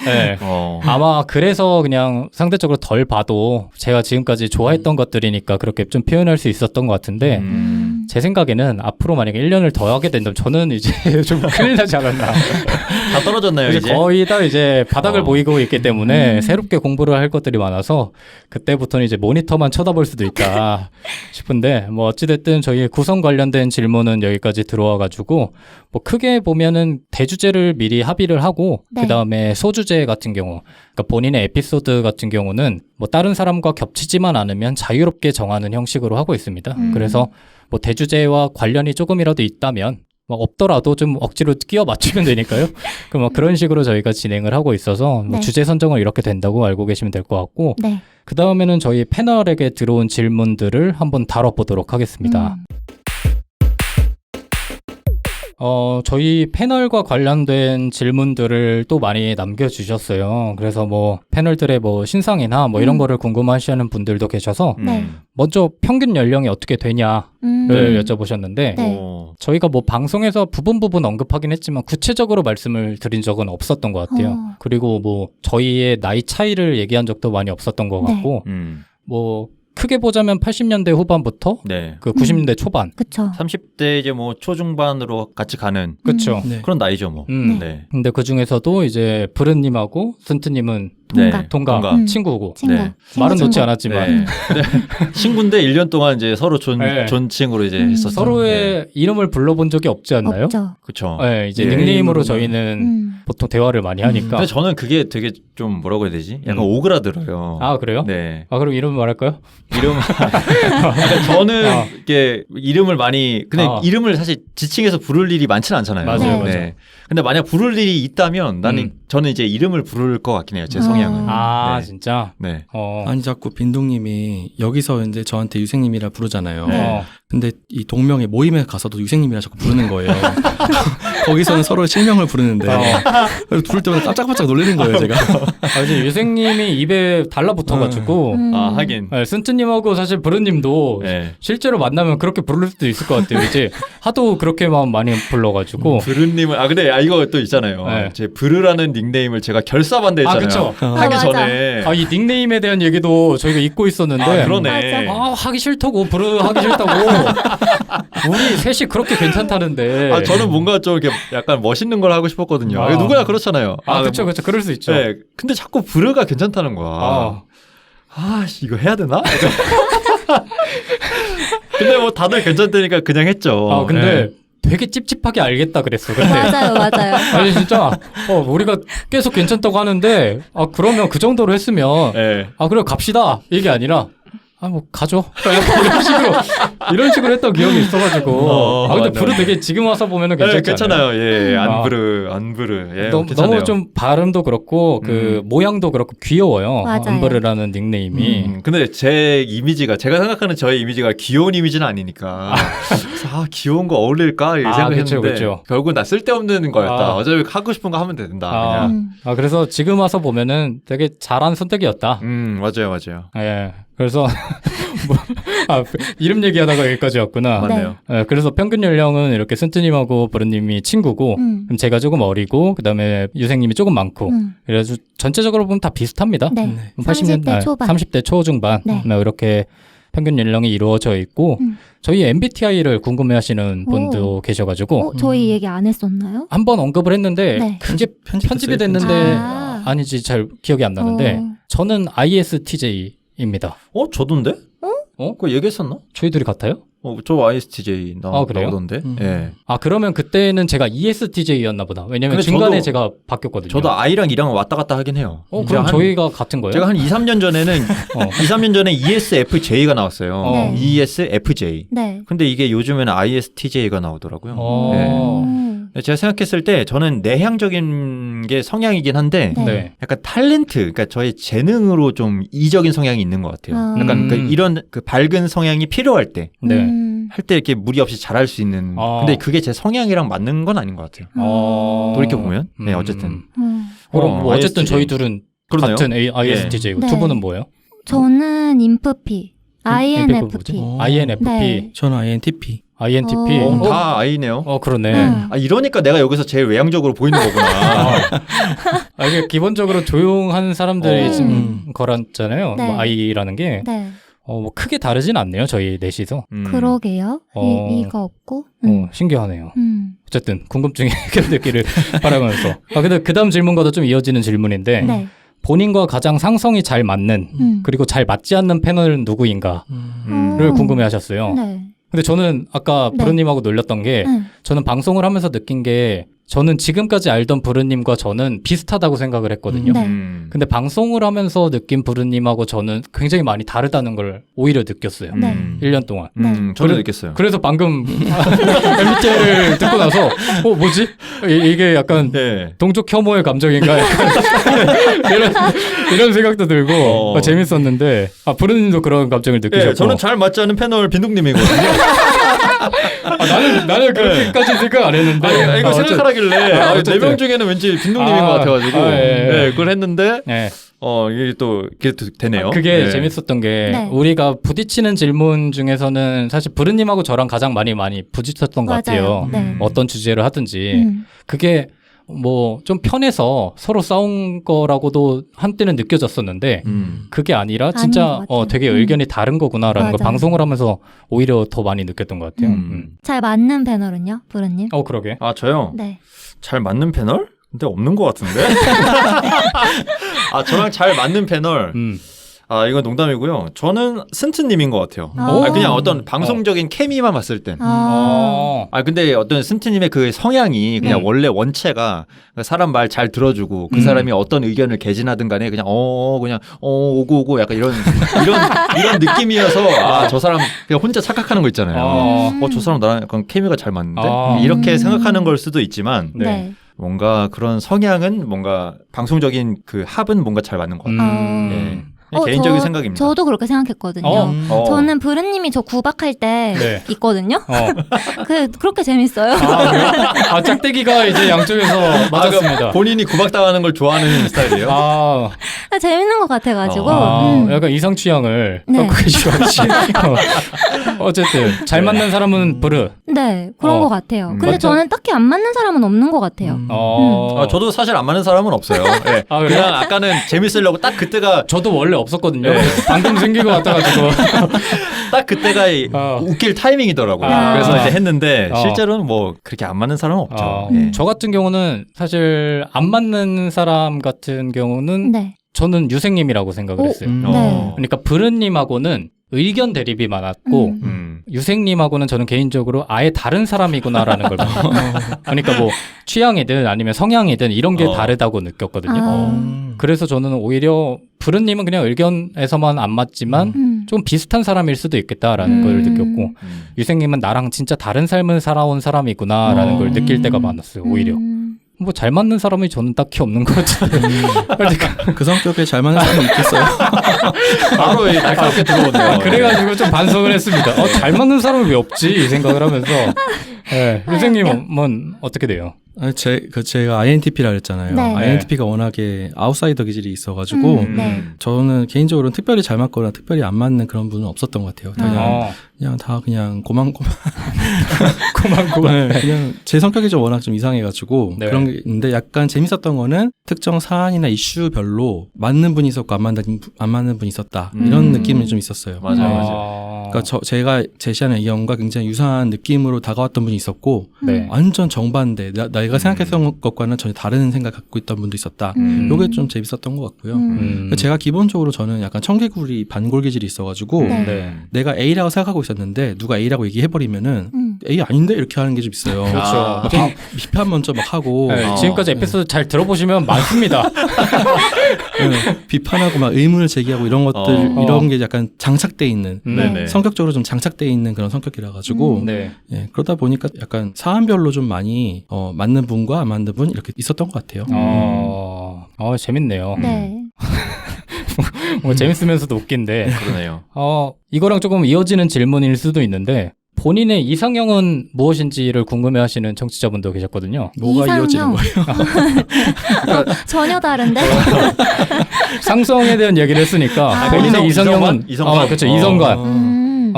Speaker 2: 아마 그래서 그냥 상대적으로 덜 봐도 제가 지금까지 좋아했던 것들이니까 그렇게 좀 표현할 수 있었던 것 같은데 제 생각에는 앞으로 만약에 1년을 더 하게 된다면 저는 이제 좀 큰일 나지 않았나.
Speaker 3: 다 떨어졌나요, 이제?
Speaker 2: 거의 다 이제 바닥을 보이고 있기 때문에 새롭게 공부를 할 것들이 많아서 그때부터는 이제 모니터만 쳐다볼 수도 있다 싶은데 뭐 어찌됐든 저희 구성 관련된 질문은 여기까지 들어와가지고 뭐 크게 보면은 대주제를 미리 합의를 하고
Speaker 1: 네.
Speaker 2: 그다음에 소주제 같은 경우 그러니까 본인의 에피소드 같은 경우는 뭐 다른 사람과 겹치지만 않으면 자유롭게 정하는 형식으로 하고 있습니다. 그래서 뭐 대주제와 관련이 조금이라도 있다면 뭐 없더라도 좀 억지로 끼워 맞추면 되니까요. 그럼 뭐 그런 식으로 저희가 진행을 하고 있어서 뭐
Speaker 1: 네.
Speaker 2: 주제 선정을 이렇게 된다고 알고 계시면 될 것 같고
Speaker 1: 네.
Speaker 2: 그 다음에는 저희 패널에게 들어온 질문들을 한번 다뤄보도록 하겠습니다. 저희 패널과 관련된 질문들을 또 많이 남겨주셨어요. 그래서 뭐 패널들의 뭐 신상이나 뭐 이런 거를 궁금하시는 분들도 계셔서
Speaker 1: 네.
Speaker 2: 먼저 평균 연령이 어떻게 되냐를 여쭤보셨는데
Speaker 1: 네.
Speaker 2: 저희가 뭐 방송에서 부분 언급하긴 했지만 구체적으로 말씀을 드린 적은 없었던 것 같아요. 그리고 뭐 저희의 나이 차이를 얘기한 적도 많이 없었던 것
Speaker 1: 네.
Speaker 2: 같고 뭐 크게 보자면 80년대 후반부터
Speaker 3: 네.
Speaker 2: 그 90년대 초반
Speaker 1: 그쵸.
Speaker 3: 30대 이제 뭐 초중반으로 같이 가는
Speaker 2: 그렇죠.
Speaker 4: 네.
Speaker 3: 그런 나이죠, 뭐.
Speaker 1: 네.
Speaker 3: 네.
Speaker 2: 근데 그 중에서도 이제 브른님하고 순트님은
Speaker 1: 동갑.
Speaker 2: 동갑 친구고
Speaker 1: 친구.
Speaker 3: 네.
Speaker 2: 말은
Speaker 1: 친구.
Speaker 2: 놓지 않았지만
Speaker 3: 네. 친구인데 1년 동안 이제 서로
Speaker 2: 네.
Speaker 3: 존칭으로 이제 했었죠.
Speaker 2: 서로의 이름을 불러본 적이 없지 않나요?
Speaker 1: 없죠.
Speaker 3: 그렇죠.
Speaker 2: 네, 이제
Speaker 3: 네.
Speaker 2: 닉네임으로 저희는 보통 대화를 많이 하니까.
Speaker 3: 근데 저는 그게 되게 좀 뭐라고 해야 되지? 약간 오그라들어요.
Speaker 2: 아, 그래요?
Speaker 3: 네.
Speaker 2: 아, 그럼 이름 말할까요?
Speaker 3: 이름. 그러니까 저는 이게 이름을 많이 근데 이름을 사실 지칭해서 부를 일이 많지는 않잖아요.
Speaker 2: 맞아요,
Speaker 1: 네.
Speaker 2: 맞아요.
Speaker 3: 근데 만약 부를 일이 있다면 저는 이제 이름을 부를 것 같긴 해요. 제 성향은.
Speaker 2: 아,
Speaker 3: 네.
Speaker 2: 진짜?
Speaker 3: 네.
Speaker 4: 아니 자꾸 빈둥님이 여기서 이제 저한테 유생님이라 부르잖아요.
Speaker 1: 네.
Speaker 4: 근데 이 동명의 모임에 가서도 유생님이라 자꾸 부르는 거예요. 거기서는 서로 실명을 부르는데 그래서 부를 때마다 깜짝깜짝 놀라는 거예요, 제가.
Speaker 2: 이제 유생님이 입에 달라붙어가지고
Speaker 3: 아, 하긴.
Speaker 2: 네, 순트님하고 사실 브른님도
Speaker 3: 네.
Speaker 2: 실제로 만나면 그렇게 부를 수도 있을 것 같아요. 이제 하도 그렇게만 많이 불러가지고.
Speaker 3: 브른님은 근데 이거 또 있잖아요.
Speaker 2: 네.
Speaker 3: 제 브르라는 닉네임을 제가 결사반대했잖아요.
Speaker 2: 그쵸.
Speaker 3: 하기
Speaker 1: 맞아.
Speaker 3: 전에.
Speaker 2: 이 닉네임에 대한 얘기도 저희가 잊고 있었는데.
Speaker 3: 그러네.
Speaker 1: 맞아.
Speaker 2: 하기 싫다고 브르 하기 싫다고. 우리 셋이 그렇게 괜찮다는데.
Speaker 3: 저는 뭔가 좀 이렇게 약간 멋있는 걸 하고 싶었거든요. 누구나 그렇잖아요.
Speaker 2: 그쵸. 그럴 수 있죠.
Speaker 3: 네. 근데 자꾸 브르가 괜찮다는 거야. 이거 해야 되나? 근데 뭐 다들 괜찮다니까 그냥 했죠.
Speaker 2: 근데
Speaker 3: 네.
Speaker 2: 되게 찝찝하게 알겠다 그랬어. 근데.
Speaker 1: 맞아요.
Speaker 2: 아니 진짜 우리가 계속 괜찮다고 하는데 그러면 그 정도로 했으면
Speaker 3: 네.
Speaker 2: 그래 갑시다 이게 아니라 뭐 가죠. 이런 식으로 했던 기억이 있어가지고. 근데
Speaker 3: 맞네.
Speaker 2: 부르 되게 지금 와서 보면은
Speaker 3: 네,
Speaker 2: 괜찮지 않아요?
Speaker 3: 괜찮아요. 예, 안브르. 예, 괜찮아요.
Speaker 2: 너무 좀 발음도 그렇고 그 모양도 그렇고 귀여워요.
Speaker 1: 맞아요.
Speaker 2: 안브르라는 닉네임이.
Speaker 3: 근데 제 이미지가 제가 생각하는 저의 이미지가 귀여운 이미지는 아니니까 그래서 귀여운 거 어울릴까 이 생각했는데
Speaker 2: 그쵸.
Speaker 3: 결국은 나 쓸데없는 거였다. 어차피 하고 싶은 거 하면 된다. 그냥.
Speaker 2: 그래서 지금 와서 보면은 되게 잘한 선택이었다.
Speaker 3: 맞아요.
Speaker 2: 예. 그래서 이름 얘기하다가 여기까지 왔구나.
Speaker 3: 맞네요.
Speaker 2: 예, 그래서 평균 연령은 이렇게 순트님하고 브른님이 친구고 그럼 제가 조금 어리고 그다음에 유생님이 조금 많고 그래서 전체적으로 보면 다 비슷합니다.
Speaker 1: 네.
Speaker 2: 80년
Speaker 1: 30대 초반.
Speaker 2: 30대 초중반
Speaker 1: 네.
Speaker 2: 이렇게 평균 연령이 이루어져 있고 저희 MBTI를 궁금해하시는 분도 계셔가지고
Speaker 1: 저희 얘기 안 했었나요?
Speaker 2: 한번 언급을 했는데
Speaker 1: 네.
Speaker 2: 그게 편집이
Speaker 4: 됐어요?
Speaker 2: 됐는데
Speaker 1: 아.
Speaker 2: 아니지 잘 기억이 안 나는데 저는 ISTJ입니다.
Speaker 3: 저도인데? 그거 얘기했었나?
Speaker 2: 저희 둘이 같아요?
Speaker 3: 저 ISTJ
Speaker 2: 그래요?
Speaker 3: 나오던데. 예.
Speaker 2: 그러면 그때는 제가 ESTJ였나 보다. 왜냐면
Speaker 3: 근데
Speaker 2: 중간에
Speaker 3: 저도-
Speaker 2: 제가 바뀌었거든요.
Speaker 3: 저도 I랑 E랑 왔다 갔다 하긴 해요.
Speaker 2: 그럼 저희가 같은 거예요?
Speaker 3: 제가 한 2, 3년 전에는 2, 3년 전에 ESFJ가 나왔어요.
Speaker 1: 네.
Speaker 3: ESFJ.
Speaker 1: 네.
Speaker 3: 근데 이게 요즘에는 ISTJ가 나오더라고요. 제가 생각했을 때 저는 내향적인 게 성향이긴 한데
Speaker 2: 네.
Speaker 3: 약간 탤런트, 그러니까 저의 재능으로 좀 이적인 성향이 있는 것 같아요. 약간 이런 그 밝은 성향이 필요할 때,
Speaker 2: 네.
Speaker 3: 할 때 이렇게 무리 없이 잘할 수 있는. 근데 그게 제 성향이랑 맞는 건 아닌 것 같아요. 돌이켜 보면, 네 어쨌든.
Speaker 2: 그럼 뭐 어쨌든
Speaker 3: ISTJ.
Speaker 2: 저희 둘은
Speaker 3: 그러네요.
Speaker 2: 같은 ISTJ고
Speaker 1: 네.
Speaker 2: 두 분은 뭐예요?
Speaker 1: 저는 INFP.
Speaker 2: 뭐지?
Speaker 1: INFP.
Speaker 2: INFP,
Speaker 1: 네.
Speaker 4: 저는 INTP.
Speaker 2: INTP.
Speaker 3: 다 I네요.
Speaker 2: 그러네.
Speaker 3: 이러니까 내가 여기서 제일 외향적으로 보이는 거구나.
Speaker 2: 이게 기본적으로 조용한 사람들이 지금 거랐잖아요.
Speaker 1: 네.
Speaker 2: 뭐 I라는 게.
Speaker 1: 네.
Speaker 2: 뭐 크게 다르진 않네요. 저희 넷이서.
Speaker 1: 그러게요. 이가 없고.
Speaker 2: 신기하네요. 어쨌든 궁금증이 해결되기를 바라면서. 근데 그 다음 질문과도 좀 이어지는 질문인데
Speaker 1: 네.
Speaker 2: 본인과 가장 상성이 잘 맞는 그리고 잘 맞지 않는 패널은 누구인가를 궁금해하셨어요.
Speaker 1: 네.
Speaker 2: 근데 저는 아까
Speaker 1: 네.
Speaker 2: 부르님하고 놀렸던 게 저는 방송을 하면서 느낀 게 저는 지금까지 알던 부르님과 저는 비슷하다고 생각을 했거든요.
Speaker 1: 네.
Speaker 2: 근데 방송을 하면서 느낀 부르님하고 저는 굉장히 많이 다르다는 걸 오히려 느꼈어요.
Speaker 1: 네.
Speaker 2: 1년 동안.
Speaker 3: 저도 느꼈어요.
Speaker 2: 그래서 방금 MBTI를 듣고 나서 뭐지? 이게 약간
Speaker 3: 네.
Speaker 2: 동족 혐오의 감정인가? 이런 생각도 들고 재밌었는데 부르님도 그런 감정을 느끼셨고.
Speaker 3: 네, 저는 잘 맞지 않은 패널 빈둥님이거든요.
Speaker 2: 나는 그렇게까지 생각 안 했는데.
Speaker 3: 이거 생각하라길래 4명 중에는 왠지 빈둥님인 것 같아가지고 그걸 했는데 이게 또 되네요.
Speaker 2: 그게 재밌었던 게 우리가 부딪히는 질문 중에서는 사실 부르님하고 저랑 가장 많이 부딪혔던 것 같아요. 어떤 주제를 하든지 그게 뭐 좀 편해서 서로 싸운 거라고도 한때는 느껴졌었는데 그게 아니라 진짜 되게 의견이 다른 거구나라는 걸 방송을 하면서 오히려 더 많이 느꼈던 것 같아요.
Speaker 1: 잘 맞는 패널은요, 부르님?
Speaker 2: 그러게.
Speaker 3: 저요?
Speaker 1: 네.
Speaker 3: 잘 맞는 패널? 근데 없는 것 같은데? 저랑 잘 맞는 패널? 이건 농담이고요. 저는 스ን트님인 것 같아요. 그냥 어떤 방송적인 케미만 봤을 땐. 근데 어떤 스ን트님의 그 성향이 그냥 원래 원체가 사람 말 잘 들어주고 그 사람이 어떤 의견을 개진하든 간에 그냥 오고 약간 이런 느낌이어서 저 사람 그냥 혼자 착각하는 거 있잖아요. 저 사람 나랑 약간 케미가 잘 맞는데? 이렇게 생각하는 걸 수도 있지만 뭔가 그런 성향은 뭔가 방송적인 그 합은 뭔가 잘 맞는 것 같아요. 네. 개인적인 생각입니다.
Speaker 1: 저도 그렇게 생각했거든요. 저는 부르님이 저 구박할 때 있거든요. 그렇게 재밌어요.
Speaker 2: 짝대기가 이제 양쪽에서 맞았습니다.
Speaker 3: 본인이 구박당하는 걸 좋아하는 스타일이에요?
Speaker 1: 재밌는 것 같아가지고.
Speaker 2: 약간 이성 취향을 갖고 계시고. 어쨌든 잘 맞는 사람은 부르.
Speaker 1: 네, 그런 것 같아요. 근데 저는 딱히 안 맞는 사람은 없는 것 같아요.
Speaker 3: 저도 사실 안 맞는 사람은 없어요. 네. 그냥 아까는 재밌으려고 딱 그때가
Speaker 2: 저도 원래 없었거든요. 방금 생긴 것 같아가지고
Speaker 3: 딱 그때가 웃길 타이밍이더라고요. 그래서 이제 했는데 실제로는 뭐 그렇게 안 맞는 사람은 없죠.
Speaker 2: 저 같은 경우는 사실 안 맞는 사람 같은 경우는 저는 유생님이라고 생각을 했어요. 그러니까 부르님하고는 의견 대립이 많았고 유생님하고는 저는 개인적으로 아예 다른 사람이구나라는 걸 그러니까 뭐 취향이든 아니면 성향이든 이런 게 다르다고 느꼈거든요. 그래서 저는 오히려 부르님은 그냥 의견에서만 안 맞지만 좀 비슷한 사람일 수도 있겠다라는 걸 느꼈고 유생님은 나랑 진짜 다른 삶을 살아온 사람이구나라는 걸 느낄 때가 많았어요. 오히려. 뭐 잘 맞는 사람이 저는 딱히 없는 것 같은데.
Speaker 4: 그 성격에 잘 맞는 사람이 있겠어요?
Speaker 3: 바로 날카롭게 들어오네요.
Speaker 2: 그래가지고 좀 반성을 했습니다. 잘 맞는 사람은 왜 없지? 이 생각을 하면서. 유생님은 어떻게 돼요?
Speaker 4: 제가 INTP라 그랬잖아요. INTP가 워낙에 아웃사이더 기질이 있어가지고 저는 개인적으로는 특별히 잘 맞거나 특별히 안 맞는 그런 분은 없었던 것 같아요. 그냥 다 그냥 고만고만 그냥 제 성격이 좀 워낙 좀 이상해가지고 그런 게 있는데 약간 재밌었던 거는 특정 사안이나 이슈별로 맞는 분이 있었고 안 맞는 분이 있었다 이런 느낌이 좀 있었어요.
Speaker 3: 맞아요.
Speaker 4: 그러니까 제가 제시하는 의견과 굉장히 유사한 느낌으로 다가왔던 분이 있었고 완전 정반대 내가 생각했던 것과는 전혀 다른 생각 갖고 있던 분도 있었다. 요게 좀 재밌었던 것 같고요. 제가 기본적으로 저는 약간 청개구리 반골 기질이 있어가지고 내가 A라고 생각하고 있었는데 누가 A라고 얘기해버리면은 A 아닌데 이렇게 하는 게 좀 있어요.
Speaker 2: 그렇죠.
Speaker 4: 비판 먼저 막 하고
Speaker 2: 지금까지 에피소드 잘 들어보시면 많습니다.
Speaker 4: 비판하고 막 의문을 제기하고 이런 것들 이런 게 약간 장착돼 있는 성격적으로 좀 장착돼 있는 그런 성격이라 가지고 그러다 보니까 약간 사안별로 좀 많이 맞는 분과 안 맞는 분 이렇게 있었던 것 같아요.
Speaker 2: 재밌네요. 재밌으면서도 웃긴데.
Speaker 3: 그러네요.
Speaker 2: 이거랑 조금 이어지는 질문일 수도 있는데 본인의 이상형은 무엇인지를 궁금해하시는 청취자분도 계셨거든요.
Speaker 4: 뭐가 이어지는 거예요?
Speaker 1: 전혀 다른데?
Speaker 2: 상성에 대한 얘기를 했으니까 본인의 이상형은
Speaker 3: 이성관?
Speaker 2: 그렇죠. 이성관.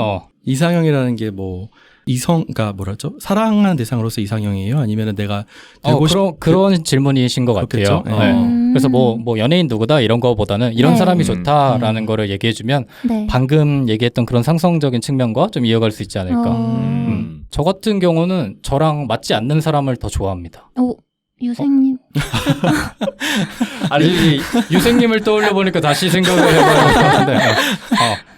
Speaker 4: 이상형이라는 게 뭐 그러니까 뭐라죠? 사랑하는 대상으로서 이상형이에요? 아니면은 내가 되고
Speaker 2: 그런 질문이신 것 같아요. 네. 그래서 뭐 연예인 누구다 이런 거보다는 이런
Speaker 1: 네.
Speaker 2: 사람이 좋다라는 거를 얘기해주면
Speaker 1: 네.
Speaker 2: 방금 얘기했던 그런 상성적인 측면과 좀 이어갈 수 있지 않을까. 저 같은 경우는 저랑 맞지 않는 사람을 더 좋아합니다.
Speaker 1: 유생님.
Speaker 2: 아니 유생님을 떠올려 보니까 다시 생각을 해봤는데,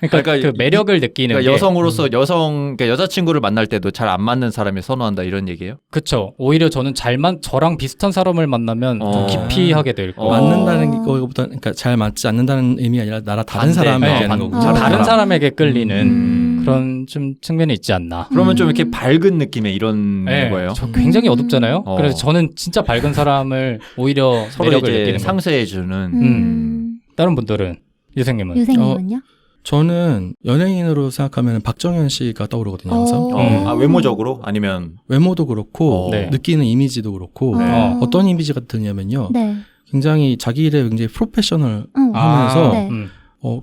Speaker 2: 그러니까 그 매력을 느끼는
Speaker 3: 그러니까
Speaker 2: 게
Speaker 3: 여성으로서 그러니까 여자친구를 만날 때도 잘 안 맞는 사람을 선호한다 이런 얘기예요?
Speaker 2: 그렇죠. 오히려 저는 저랑 비슷한 사람을 만나면 좀 깊이 하게 될 거예요.
Speaker 4: 맞는다는 거보다 그러니까 잘 맞지 않는다는 의미가 아니라 나랑 다른 사람을 얘기하는 거고.
Speaker 2: 다른 사람에게 끌리는 그런 좀 측면이 있지 않나.
Speaker 3: 그러면 좀 이렇게 밝은 느낌의 이런 거예요?
Speaker 2: 저 굉장히 어둡잖아요. 그래서 저는 진짜 밝은 사람을 오히려
Speaker 3: 서로
Speaker 2: 매력을
Speaker 3: 이제
Speaker 2: 느끼는
Speaker 3: 상쇄해주는.
Speaker 2: 다른 분들은 유생님은?
Speaker 1: 유생님은요?
Speaker 4: 저는 연예인으로 생각하면 박정현 씨가 떠오르거든요. 항상.
Speaker 3: 외모적으로? 아니면
Speaker 4: 외모도 그렇고
Speaker 2: 네.
Speaker 4: 느끼는 이미지도 그렇고 어떤 이미지가 드냐면요.
Speaker 1: 네.
Speaker 4: 굉장히 자기 일에 굉장히 프로페셔널
Speaker 1: 네.
Speaker 4: 하면서
Speaker 1: 네.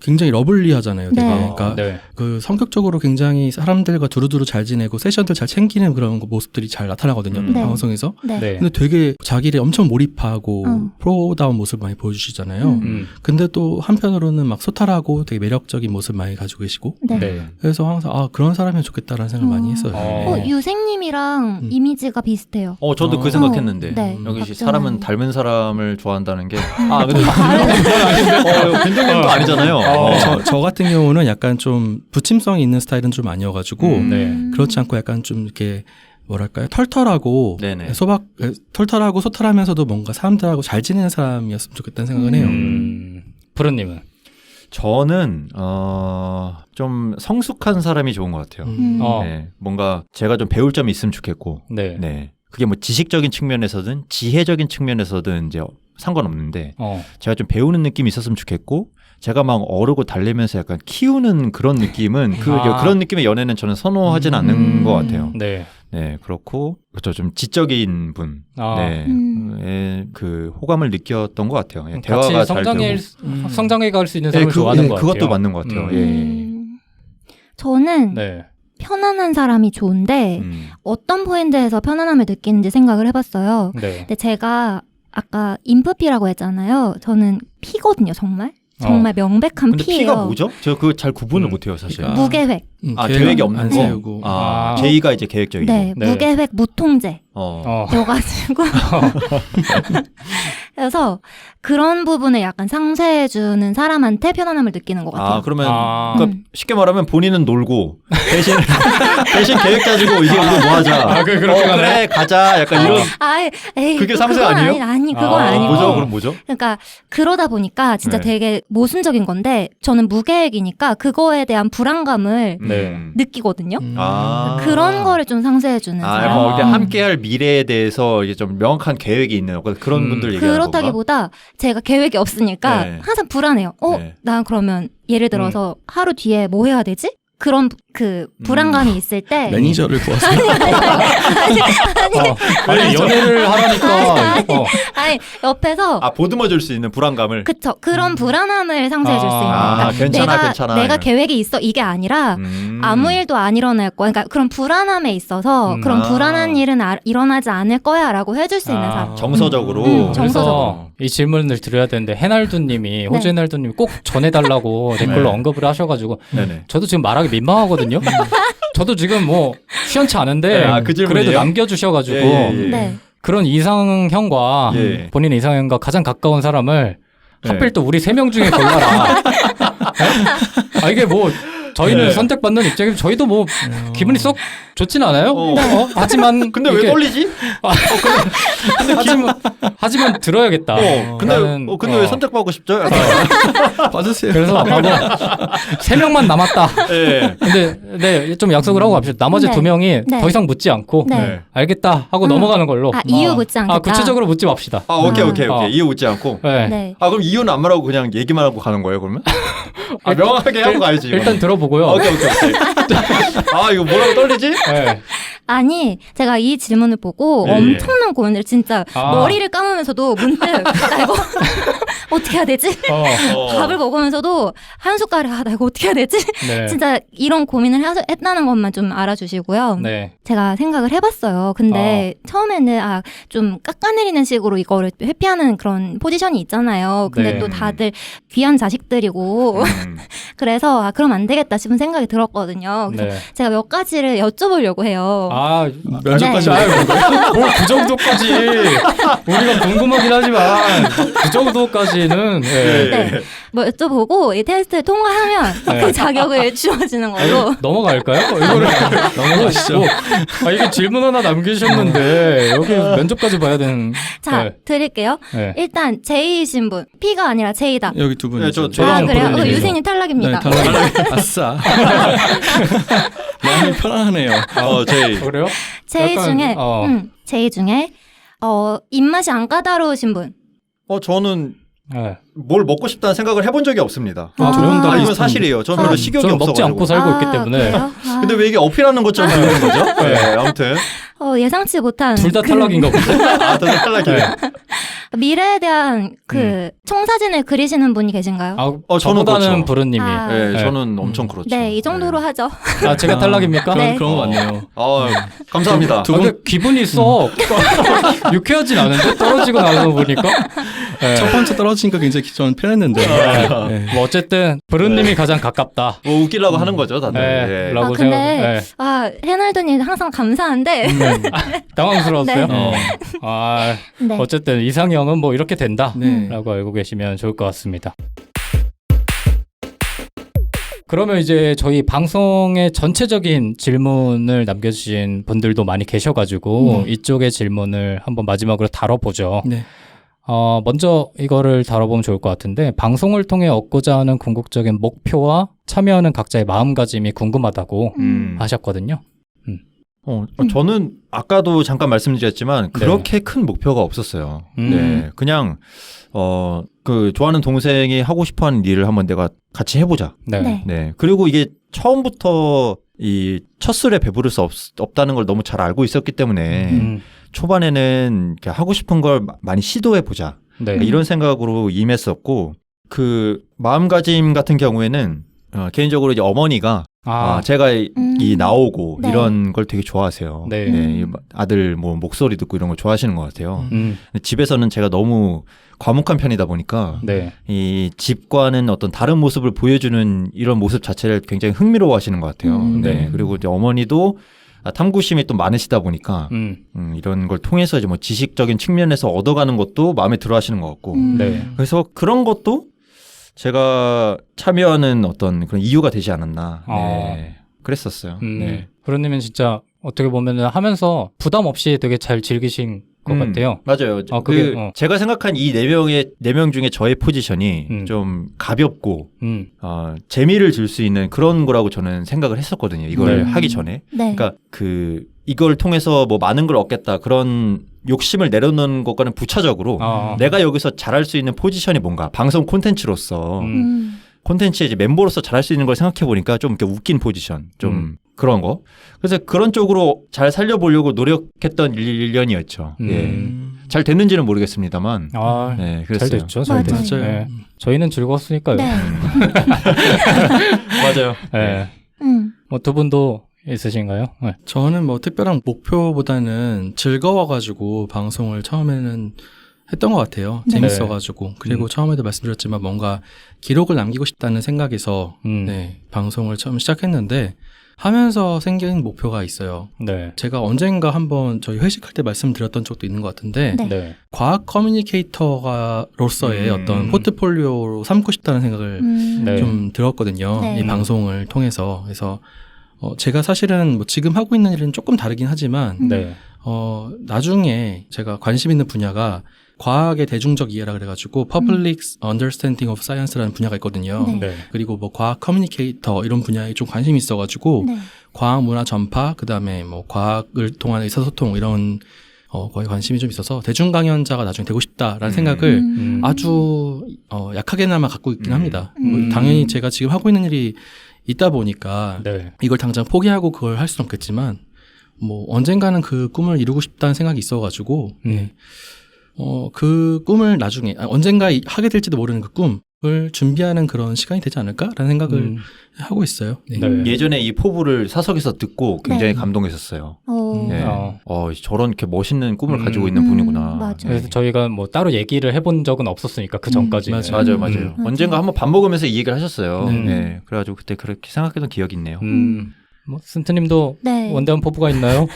Speaker 4: 굉장히 러블리하잖아요. 되게.
Speaker 1: 네.
Speaker 4: 그러니까
Speaker 2: 네.
Speaker 4: 그 성격적으로 굉장히 사람들과 두루두루 잘 지내고 세션들 잘 챙기는 그런 모습들이 잘 나타나거든요.
Speaker 1: 네.
Speaker 4: 방송에서.
Speaker 1: 네.
Speaker 2: 네.
Speaker 4: 근데 되게 자기 일에 엄청 몰입하고 프로다운 모습 많이 보여주시잖아요. 근데 또 한편으로는 막 소탈하고 되게 매력적인 모습 많이 가지고 계시고.
Speaker 1: 네.
Speaker 2: 네.
Speaker 4: 그래서 항상 그런 사람이면 좋겠다라는 생각을 많이 했어요.
Speaker 1: 유생님이랑 이미지가 비슷해요.
Speaker 3: 저도 그 생각했는데
Speaker 1: 네.
Speaker 3: 여기
Speaker 1: 박정현.
Speaker 3: 사람은 닮은 사람을 좋아한다는 게 근데 김동현도 아니잖아요.
Speaker 4: 저 같은 경우는 약간 좀 부침성이 있는 스타일은 좀 아니어가지고
Speaker 2: 네.
Speaker 4: 그렇지 않고 약간 좀 이렇게 뭐랄까요 털털하고
Speaker 3: 네네.
Speaker 4: 털털하고 소탈하면서도 뭔가 사람들하고 잘 지내는 사람이었으면 좋겠다는 생각은 해요.
Speaker 2: 푸른님은?
Speaker 3: 저는 좀 성숙한 사람이 좋은 것 같아요. 네, 뭔가 제가 좀 배울 점이 있으면 좋겠고,
Speaker 2: 네.
Speaker 3: 네, 그게 뭐 지식적인 측면에서든 지혜적인 측면에서든 이제 상관없는데 제가 좀 배우는 느낌이 있었으면 좋겠고. 제가 막 어르고 달래면서 약간 키우는 그런 느낌은 그런 느낌의 연애는 저는 선호하진 않는 것 같아요.
Speaker 2: 네.
Speaker 3: 네, 그렇고 그렇죠. 좀 지적인 분, 네, 그 호감을 느꼈던 것 같아요. 예,
Speaker 2: 같이
Speaker 3: 대화가 잘 되고
Speaker 2: 성장해 갈 수 있는 사람을 좋아하는 것 같아요.
Speaker 3: 그것도 맞는 것 같아요.
Speaker 1: 저는
Speaker 2: 네.
Speaker 1: 편안한 사람이 좋은데 어떤 포인트에서 편안함을 느끼는지 생각을 해봤어요.
Speaker 2: 네.
Speaker 1: 근데 제가 아까 인프피라고 했잖아요. 저는 피거든요, 정말. 정말 명백한
Speaker 3: 근데
Speaker 1: 피예요.
Speaker 3: 피가 뭐죠? 제가 그거 잘 구분을 못해요, 사실.
Speaker 4: 그러니까
Speaker 1: 무계획.
Speaker 3: 계획이 없는
Speaker 4: 안
Speaker 3: 거.
Speaker 4: 세우고.
Speaker 3: 제의가 이제 계획적이고.
Speaker 1: 네,
Speaker 2: 네.
Speaker 1: 무계획, 무통제.
Speaker 3: 어.
Speaker 1: 여가지고 그래서 그런 부분을 약간 상쇄해주는 사람한테 편안함을 느끼는 것 같아요.
Speaker 3: 그러면 그러니까 쉽게 말하면 본인은 놀고 대신 계획 짜지고 이제 우리 뭐 하자. 그래 가자. 약간 이런.
Speaker 1: 에이,
Speaker 3: 그게 상쇄 아니에요?
Speaker 1: 아니 그건 아니고.
Speaker 3: 뭐죠? 그럼 뭐죠?
Speaker 1: 그러니까 그러다 보니까 진짜
Speaker 3: 네.
Speaker 1: 되게 모순적인 건데 저는 무계획이니까 그거에 대한 불안감을
Speaker 2: 네.
Speaker 1: 느끼거든요.
Speaker 3: 그런
Speaker 1: 거를 좀 상쇄해주는 사람.
Speaker 3: 뭐 함께할 미래에 대해서 이게 좀 명확한 계획이 있는 그런 분들 얘기하는 건가?
Speaker 1: 그렇다기보다 제가 계획이 없으니까
Speaker 3: 네.
Speaker 1: 항상 불안해요.
Speaker 3: 네.
Speaker 1: 난 그러면 예를 들어서 하루 뒤에 뭐 해야 되지? 그런 그 불안감이 있을 때
Speaker 4: 매니저를 구하세요.
Speaker 2: 아니 연애를 하라니까.
Speaker 1: 아니 옆에서
Speaker 3: 보듬어 줄 수 있는 불안감을.
Speaker 1: 그쵸. 그런 불안함을 상쇄해 줄 수 있는. 그러니까
Speaker 3: 괜찮아.
Speaker 1: 내가 계획이 있어 이게 아니라 아무 일도 안 일어날 거야. 그러니까 그런 불안함에 있어서 그런 불안한 일은 일어나지 않을 거야라고 해줄 수 있는 사람.
Speaker 3: 정서적으로.
Speaker 1: 정서적으로.
Speaker 2: 이 질문을 드려야 되는데 해날두님이 호주 해날두님이 꼭 전해달라고 댓글로 언급을 하셔가지고
Speaker 3: 네네.
Speaker 2: 저도 지금 말하기 민망하거든요. 저도 지금 뭐 시원치 않은데
Speaker 3: 그
Speaker 2: 그래도 남겨주셔가지고
Speaker 1: 네.
Speaker 2: 그런 이상형과 본인의 이상형과 가장 가까운 사람을 하필 또 우리 3명 중에 골라라. 이게 뭐 저희는 선택받는 입장에서 저희도 뭐 기분이 썩 좋진 않아요. 하지만
Speaker 3: 근데 왜 떨리지?
Speaker 2: 하지만 들어야겠다.
Speaker 3: 근데 왜 선택받고 싶죠?
Speaker 4: 받으세요.
Speaker 2: 그래서 3명만 남았다. 근데 좀 약속을 하고 갑시다. 나머지 2명이 더 이상 묻지 않고 알겠다 하고 넘어가는 걸로.
Speaker 1: 이유 묻지 않겠다.
Speaker 2: 구체적으로 묻지 맙시다.
Speaker 3: 오케이. 이유 묻지 않고.
Speaker 1: 네.
Speaker 3: 그럼 이유는 안 말하고 그냥 얘기만 하고 가는 거예요, 그러면? 명확하게 하고 가야지.
Speaker 2: 일단 들어보고요.
Speaker 3: 오케이. 이거 뭐라고 떨리지?
Speaker 1: 아니, 제가 이 질문을 보고
Speaker 3: 네.
Speaker 1: 엄청난 고민을 진짜 머리를 감으면서도 문득 나 이거 어떻게 해야 되지? 밥을 먹으면서도 한 숟가락 나 이거 어떻게 해야 되지?
Speaker 2: 네.
Speaker 1: 진짜 이런 고민을 했다는 것만 좀 알아주시고요.
Speaker 2: 네.
Speaker 1: 제가 생각을 해봤어요. 근데 처음에는 좀 깎아내리는 식으로 이거를 회피하는 그런 포지션이 있잖아요. 근데
Speaker 2: 네.
Speaker 1: 또 다들 귀한 자식들이고 그래서 그럼 안 되겠다 싶은 생각이 들었거든요. 그래서
Speaker 2: 네.
Speaker 1: 제가 몇 가지를 여쭤보려고 해요.
Speaker 4: 면접까지
Speaker 1: 네.
Speaker 2: 뭘그 정도까지 우리가 궁금하긴 하지만 그 정도까지는
Speaker 1: 네. 뭐 여쭤보고 이 테스트를 통과하면
Speaker 2: 네.
Speaker 1: 그 자격을 주어지는 걸로.
Speaker 2: 넘어갈까요? 이거를
Speaker 4: 넘어가시죠.
Speaker 2: 이게 질문 하나 남기셨는데 여기 면접까지 봐야 되는.
Speaker 1: 자,
Speaker 2: 네.
Speaker 1: 드릴게요.
Speaker 2: 네.
Speaker 1: 일단 J이신 분. P가 아니라 J다.
Speaker 4: 여기 두 분이.
Speaker 3: 네, 저-
Speaker 2: 저랑
Speaker 1: 그래요?
Speaker 2: 부르님이죠.
Speaker 1: 유생님 탈락입니다.
Speaker 4: 네, 탈락. 아싸. 마음이 편안하네요.
Speaker 3: 저희
Speaker 2: 그래요?
Speaker 1: J
Speaker 2: 약간,
Speaker 1: 중에 J 중에 입맛이 안 까다로우신 분.
Speaker 3: 저는
Speaker 2: 네.
Speaker 3: 뭘 먹고 싶다는 생각을 해본 적이 없습니다.
Speaker 4: 저런 다
Speaker 3: 이건
Speaker 4: 비슷한-
Speaker 3: 사실이에요. 저는 별로 식욕이
Speaker 2: 저는 먹지
Speaker 3: 없어가지고.
Speaker 2: 않고 살고 있기 때문에
Speaker 1: 그래요?
Speaker 3: 근데 왜 이게 어필하는 것처럼 보이는 거죠? 네, 아무튼
Speaker 1: 예상치 못한
Speaker 2: 둘 다 탈락인가 보네.
Speaker 3: 더 탈락이에요.
Speaker 1: 미래에 대한 청사진을 그리시는 분이 계신가요?
Speaker 3: 저는
Speaker 2: 저보다는
Speaker 3: 그렇죠.
Speaker 2: 부르님이.
Speaker 1: 아.
Speaker 3: 네,
Speaker 2: 네.
Speaker 3: 저는 엄청 그렇죠.
Speaker 1: 네, 이 정도로 하죠.
Speaker 2: 제가 탈락입니까?
Speaker 1: 네.
Speaker 4: 그런 거 같네요.
Speaker 3: 감사합니다.
Speaker 2: 근데 기분이 썩 유쾌하진 않은데 떨어지고 나서 보니까. 네.
Speaker 4: 첫 번째 떨어지니까 굉장히 저는 편했는데. 네.
Speaker 2: 뭐 어쨌든 부르님이 가장 가깝다.
Speaker 3: 뭐 웃기려고 하는 거죠, 다들.
Speaker 2: 네.
Speaker 3: 예.
Speaker 2: 라고
Speaker 1: 근데
Speaker 2: 생각.
Speaker 1: 해널드님 항상 감사한데
Speaker 2: 당황스러웠어요.
Speaker 1: 네. 네.
Speaker 2: 어쨌든 이상형은 뭐 이렇게 된다라고
Speaker 4: 네.
Speaker 2: 알고 계시면 좋을 것 같습니다. 그러면 이제 저희 방송의 전체적인 질문을 남겨주신 분들도 많이 계셔가지고 이쪽의 질문을 한번 마지막으로 다뤄보죠.
Speaker 4: 네.
Speaker 2: 먼저 이거를 다뤄보면 좋을 것 같은데, 방송을 통해 얻고자 하는 궁극적인 목표와 참여하는 각자의 마음가짐이 궁금하다고 하셨거든요.
Speaker 3: 저는 아까도 잠깐 말씀드렸지만 그렇게 큰 목표가 없었어요. 네, 그냥 좋아하는 동생이 하고 싶어하는 일을 한번 내가 같이 해보자.
Speaker 1: 네.
Speaker 3: 네, 그리고 이게 처음부터 이 첫술에 배부를 수 없다는 걸 너무 잘 알고 있었기 때문에 초반에는 하고 싶은 걸 많이 시도해보자.
Speaker 2: 네.
Speaker 3: 이런 생각으로 임했었고, 그 마음가짐 같은 경우에는 개인적으로 이제 어머니가 제가 이 나오고
Speaker 1: 네.
Speaker 3: 이런 걸 되게 좋아하세요.
Speaker 2: 네.
Speaker 3: 이 아들 뭐 목소리 듣고 이런 걸 좋아하시는 것 같아요. 근데 집에서는 제가 너무 과묵한 편이다 보니까
Speaker 2: 네.
Speaker 3: 이 집과는 어떤 다른 모습을 보여주는 이런 모습 자체를 굉장히 흥미로워하시는 것 같아요. 네. 그리고 이제 어머니도 탐구심이 또 많으시다 보니까 이런 걸 통해서 이제 뭐 지식적인 측면에서 얻어가는 것도 마음에 들어하시는 것 같고,
Speaker 2: 네.
Speaker 3: 그래서 그런 것도 제가 참여하는 어떤 그런 이유가 되지 않았나. 네. 그랬었어요. 네.
Speaker 2: 부르님은 진짜 어떻게 보면 하면서 부담 없이 되게 잘 즐기신 것 같아요.
Speaker 3: 맞아요. 제가 생각한 이 네 명 중에 저의 포지션이 좀 가볍고 재미를 줄 수 있는 그런 거라고 저는 생각을 했었거든요. 이걸 하기 전에.
Speaker 1: 네.
Speaker 3: 그러니까 이걸 통해서 뭐 많은 걸 얻겠다 그런 욕심을 내려놓는 것과는 부차적으로 내가 여기서 잘할 수 있는 포지션이 뭔가, 방송 콘텐츠로서 콘텐츠의 이제 멤버로서 잘할 수 있는 걸 생각해 보니까 좀 이렇게 웃긴 포지션, 좀 그런 거. 그래서 그런 쪽으로 잘 살려보려고 노력했던 1년이었죠. 예. 잘 됐는지는 모르겠습니다만. 네, 그랬어요.
Speaker 2: 잘 됐죠. 잘
Speaker 1: 맞아요.
Speaker 2: 됐죠. 네. 저희는 즐거웠으니까요.
Speaker 1: 네.
Speaker 3: 맞아요.
Speaker 2: 네. 뭐 두 분도 있으신가요? 네.
Speaker 4: 저는 뭐 특별한 목표보다는 즐거워가지고 방송을 처음에는 했던 것 같아요.
Speaker 1: 네.
Speaker 4: 재밌어가지고. 그리고 처음에도 말씀드렸지만 뭔가 기록을 남기고 싶다는 생각에서 네, 방송을 처음 시작했는데, 하면서 생긴 목표가 있어요.
Speaker 2: 네.
Speaker 4: 제가 언젠가 한번 저희 회식할 때 말씀드렸던 적도 있는 것 같은데,
Speaker 1: 네.
Speaker 2: 네.
Speaker 4: 과학 커뮤니케이터로서의 어떤 포트폴리오로 삼고 싶다는 생각을
Speaker 2: 네.
Speaker 4: 좀 들었거든요.
Speaker 1: 네.
Speaker 4: 이 방송을 통해서. 그래서 제가 사실은 뭐 지금 하고 있는 일은 조금 다르긴 하지만
Speaker 2: 네.
Speaker 4: 나중에 제가 관심 있는 분야가 과학의 대중적 이해라 그래가지고 Public Understanding of Science라는 분야가 있거든요.
Speaker 1: 네.
Speaker 2: 네.
Speaker 4: 그리고 뭐 과학 커뮤니케이터 이런 분야에 좀 관심이 있어가지고
Speaker 1: 네.
Speaker 4: 과학 문화 전파, 그 다음에 뭐 과학을 통한 의사소통 이런 거에 관심이 좀 있어서 대중 강연자가 나중에 되고 싶다라는 생각을 아주 약하게나마 갖고 있긴 합니다. 뭐 당연히 제가 지금 하고 있는 일이 있다 보니까
Speaker 2: 네.
Speaker 4: 이걸 당장 포기하고 그걸 할 수는 없겠지만 뭐 언젠가는 그 꿈을 이루고 싶다는 생각이 있어가지고 그 꿈을 나중에 언젠가 하게 될지도 모르는 그 꿈을 준비하는 그런 시간이 되지 않을까라는 생각을 하고 있어요. 네.
Speaker 3: 예전에 이 포부를 사석에서 듣고 굉장히
Speaker 1: 네.
Speaker 3: 감동했었어요.
Speaker 1: 네.
Speaker 3: 저런 이렇게 멋있는 꿈을 가지고 있는 분이구나.
Speaker 1: 맞아요.
Speaker 2: 그래서 저희가 뭐 따로 얘기를 해본 적은 없었으니까 그 전까지는.
Speaker 3: 맞아요.
Speaker 1: 맞아요.
Speaker 3: 언젠가 한번 밥 먹으면서 이 얘기를 하셨어요.
Speaker 4: 네.
Speaker 3: 네. 그래가지고 그때 그렇게 생각했던 기억이 있네요.
Speaker 2: 뭐 스ን트님도
Speaker 1: 네.
Speaker 2: 원대한 포부가 있나요?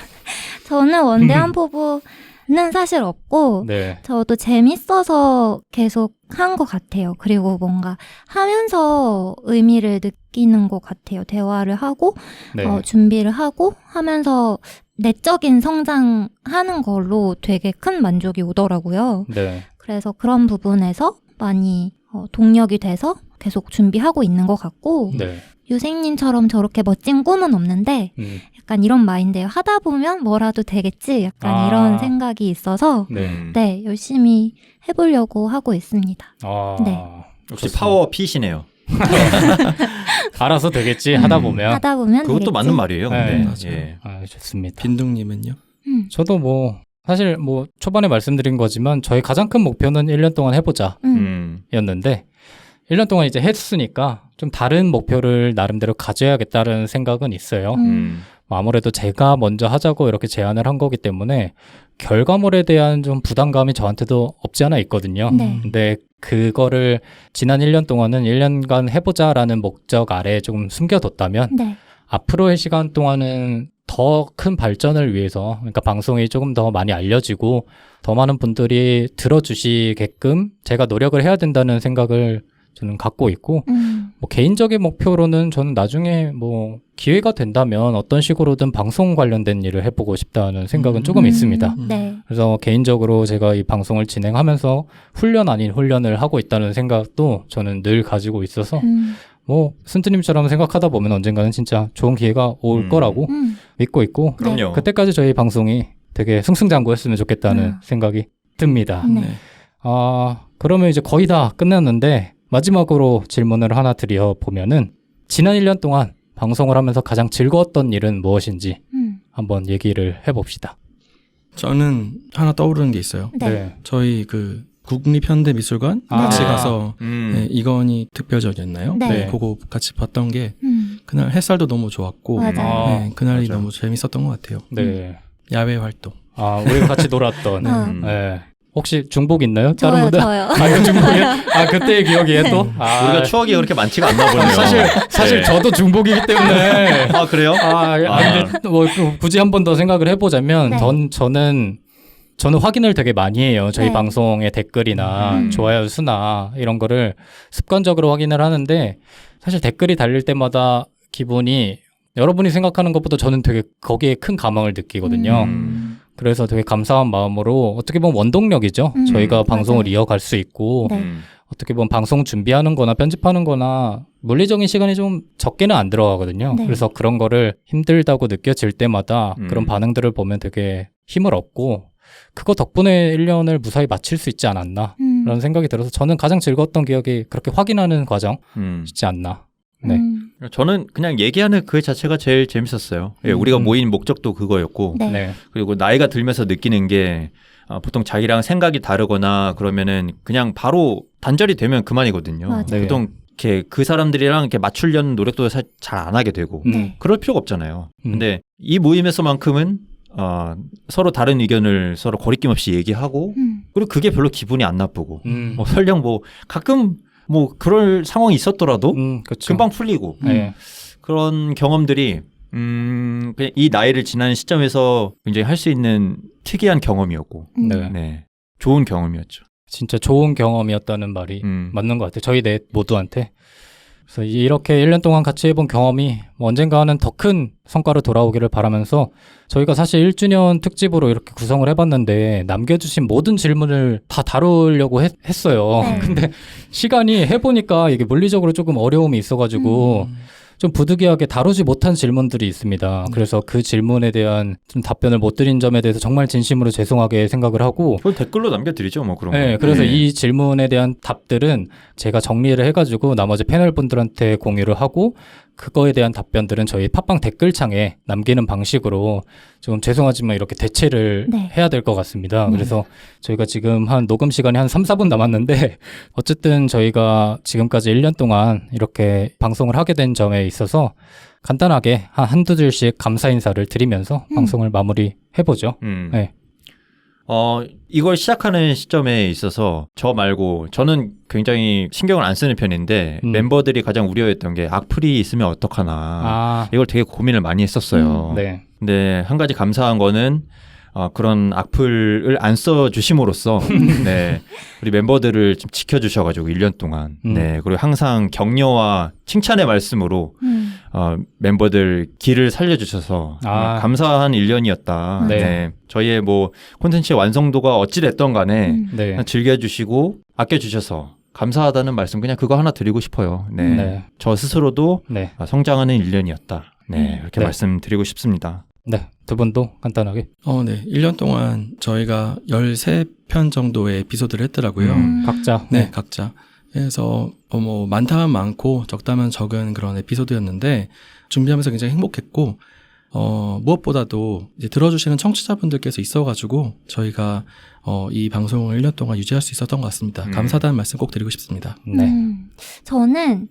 Speaker 1: 저는 원대한 포부는 사실 없고
Speaker 2: 네.
Speaker 1: 저도 재밌어서 계속 한 것 같아요. 그리고 뭔가 하면서 의미를 느끼는 것 같아요. 대화를 하고
Speaker 2: 네.
Speaker 1: 준비를 하고 하면서 내적인 성장하는 걸로 되게 큰 만족이 오더라고요.
Speaker 2: 네.
Speaker 1: 그래서 그런 부분에서 많이 동력이 돼서 계속 준비하고 있는 것 같고
Speaker 2: 네.
Speaker 1: 유생님처럼 저렇게 멋진 꿈은 없는데 약간 이런 마인드예요. 하다 보면 뭐라도 되겠지. 약간 이런 생각이 있어서 네, 열심히 해보려고 하고 있습니다. 네.
Speaker 3: 역시 파워 P시네요.
Speaker 2: 알아서 되겠지 하다 보면.
Speaker 1: 하다 보면
Speaker 3: 그것도
Speaker 1: 되겠지.
Speaker 3: 맞는 말이에요.
Speaker 2: 네.
Speaker 3: 맞아요. 예.
Speaker 2: 좋습니다.
Speaker 4: 빈둥님은요?
Speaker 2: 저도 뭐 사실 뭐 초반에 말씀드린 거지만 저희 가장 큰 목표는 1년 동안 해보자 였는데 1년 동안 이제 했으니까 좀 다른 목표를 나름대로 가져야겠다는 생각은 있어요. 아무래도 제가 먼저 하자고 이렇게 제안을 한 거기 때문에 결과물에 대한 좀 부담감이 저한테도 없지 않아 있거든요.
Speaker 1: 네.
Speaker 2: 근데 그거를 지난 1년 동안은 1년간 해보자라는 목적 아래에 조금 숨겨뒀다면
Speaker 1: 네.
Speaker 2: 앞으로의 시간 동안은 더 큰 발전을 위해서 그러니까 방송이 조금 더 많이 알려지고 더 많은 분들이 들어주시게끔 제가 노력을 해야 된다는 생각을 저는 갖고 있고 뭐 개인적인 목표로는 저는 나중에 뭐 기회가 된다면 어떤 식으로든 방송 관련된 일을 해보고 싶다는 생각은 조금 있습니다.
Speaker 1: 네.
Speaker 2: 그래서 개인적으로 제가 이 방송을 진행하면서 훈련 아닌 훈련을 하고 있다는 생각도 저는 늘 가지고 있어서 뭐 순트님처럼 생각하다 보면 언젠가는 진짜 좋은 기회가 올 거라고 믿고 있고
Speaker 3: 그럼요.
Speaker 2: 그때까지 저희 방송이 되게 승승장구했으면 좋겠다는 생각이 듭니다.
Speaker 1: 네.
Speaker 2: 그러면 이제 거의 다 끝났는데 마지막으로 질문을 하나 드려보면은 지난 1년 동안 방송을 하면서 가장 즐거웠던 일은 무엇인지 한번 얘기를 해봅시다.
Speaker 4: 저는 하나 떠오르는 게 있어요.
Speaker 1: 네.
Speaker 4: 저희 그 국립현대미술관 같이 가서 네, 이건희 특별전이었나요?
Speaker 1: 네.
Speaker 4: 그거 같이 봤던 게 그날 햇살도 너무 좋았고
Speaker 1: 맞아요.
Speaker 4: 네, 그날이
Speaker 3: 맞아요.
Speaker 4: 너무 재밌었던 것 같아요.
Speaker 2: 네.
Speaker 4: 야외 활동.
Speaker 2: 우리가 같이 놀았던. 네. 혹시 중복 있나요? 다른 분들?
Speaker 1: 저요.
Speaker 2: 그 중복이요? 그때의 기억이에요 또?
Speaker 3: 우리가 추억이 그렇게 많지가 않나 보네요.
Speaker 2: 사실
Speaker 3: 네.
Speaker 2: 저도 중복이기 때문에.
Speaker 3: 그래요?
Speaker 2: 근데 뭐 굳이 한 번 더 생각을 해보자면,
Speaker 1: 네.
Speaker 2: 저는 확인을 되게 많이 해요. 저희
Speaker 1: 네.
Speaker 2: 방송의 댓글이나 좋아요 수나 이런 거를 습관적으로 확인을 하는데, 사실 댓글이 달릴 때마다 기분이 여러분이 생각하는 것보다 저는 되게 거기에 큰 감흥을 느끼거든요. 그래서 되게 감사한 마음으로 어떻게 보면 원동력이죠. 저희가 방송을
Speaker 1: 맞아요.
Speaker 2: 이어갈 수 있고
Speaker 1: 네.
Speaker 2: 어떻게 보면 방송 준비하는 거나 편집하는 거나 물리적인 시간이 좀 적게는 안 들어가거든요.
Speaker 1: 네.
Speaker 2: 그래서 그런 거를 힘들다고 느껴질 때마다 그런 반응들을 보면 되게 힘을 얻고 그거 덕분에 1년을 무사히 마칠 수 있지 않았나 라는 생각이 들어서 저는 가장 즐거웠던 기억이 그렇게 확인하는 과정이지 않나. 네.
Speaker 3: 저는 그냥 얘기하는 그 자체가 제일 재밌었어요. 예, 우리가 모인 목적도 그거였고
Speaker 1: 네.
Speaker 2: 네.
Speaker 3: 그리고 나이가 들면서 느끼는 게 보통 자기랑 생각이 다르거나 그러면은 그냥 바로 단절이 되면 그만이거든요.
Speaker 1: 맞아요.
Speaker 2: 네.
Speaker 3: 보통 이렇게 그 사람들이랑 이렇게 맞추려는 노력도 잘 안 하게 되고
Speaker 1: 네.
Speaker 3: 그럴 필요가 없잖아요. 근데 이 모임에서만큼은 서로 다른 의견을 서로 거리낌 없이 얘기하고 그리고 그게 별로 기분이 안 나쁘고 뭐 설령 뭐 가끔 뭐 그럴 상황이 있었더라도
Speaker 2: 그쵸.
Speaker 3: 금방 풀리고
Speaker 2: 네.
Speaker 3: 그런 경험들이 그냥 이 나이를 지난 시점에서 굉장히 할 수 있는 특이한 경험이었고
Speaker 2: 네.
Speaker 3: 네. 좋은 경험이었죠.
Speaker 2: 진짜 좋은 경험이었다는 말이 맞는 것 같아요. 저희 넷 모두한테. 그래서 이렇게 1년 동안 같이 해본 경험이 언젠가는 더 큰 성과로 돌아오기를 바라면서 저희가 사실 1주년 특집으로 이렇게 구성을 해봤는데 남겨주신 모든 질문을 다 다루려고 했어요.
Speaker 1: 네.
Speaker 2: 근데 시간이 해보니까 이게 물리적으로 조금 어려움이 있어가지고 좀 부득이하게 다루지 못한 질문들이 있습니다. 그래서 그 질문에 대한 좀 답변을 못 드린 점에 대해서 정말 진심으로 죄송하게 생각을 하고
Speaker 3: 그걸 댓글로 남겨드리죠, 뭐 그런 거.
Speaker 2: 네, 그래서 이 질문에 대한 답들은 제가 정리를 해가지고 나머지 패널 분들한테 공유를 하고 그거에 대한 답변들은 저희 팟빵 댓글창에 남기는 방식으로 좀 죄송하지만 이렇게 대체를
Speaker 1: 네.
Speaker 2: 해야 될 것 같습니다.
Speaker 1: 네.
Speaker 2: 그래서 저희가 지금 한 녹음 시간이 한 3, 4분 남았는데 어쨌든 저희가 지금까지 1년 동안 이렇게 방송을 하게 된 점에 있어서 간단하게 한두 줄씩 감사 인사를 드리면서 방송을 마무리해보죠. 네.
Speaker 3: 이걸 시작하는 시점에 있어서 저 말고 저는 굉장히 신경을 안 쓰는 편인데 멤버들이 가장 우려했던 게 악플이 있으면 어떡하나 이걸 되게 고민을 많이 했었어요.
Speaker 2: 네.
Speaker 3: 근데 한 가지 감사한 거는 그런 악플을 안 써주심으로써 네, 우리 멤버들을 좀 지켜주셔가지고 1년 동안 네, 그리고 항상 격려와 칭찬의 말씀으로 멤버들 길을 살려주셔서 감사한 1년이었다.
Speaker 2: 네.
Speaker 3: 네, 저희의 뭐 콘텐츠의 완성도가 어찌됐던 간에
Speaker 2: 네.
Speaker 3: 즐겨주시고 아껴주셔서 감사하다는 말씀 그냥 그거 하나 드리고 싶어요. 네,
Speaker 2: 네.
Speaker 3: 저 스스로도
Speaker 2: 네.
Speaker 3: 성장하는 1년이었다. 네, 이렇게
Speaker 2: 네.
Speaker 3: 말씀드리고 싶습니다.
Speaker 2: 네, 두 분도 간단하게.
Speaker 4: 네. 1년 동안 저희가 13편 정도의 에피소드를 했더라고요.
Speaker 2: 각자.
Speaker 4: 네, 각자. 그래서 뭐 많다면 많고 적다면 적은 그런 에피소드였는데 준비하면서 굉장히 행복했고 무엇보다도 이제 들어주시는 청취자분들께서 있어가지고 저희가 이 방송을 1년 동안 유지할 수 있었던 것 같습니다. 감사하다는 말씀 꼭 드리고 싶습니다.
Speaker 2: 네.
Speaker 1: 저는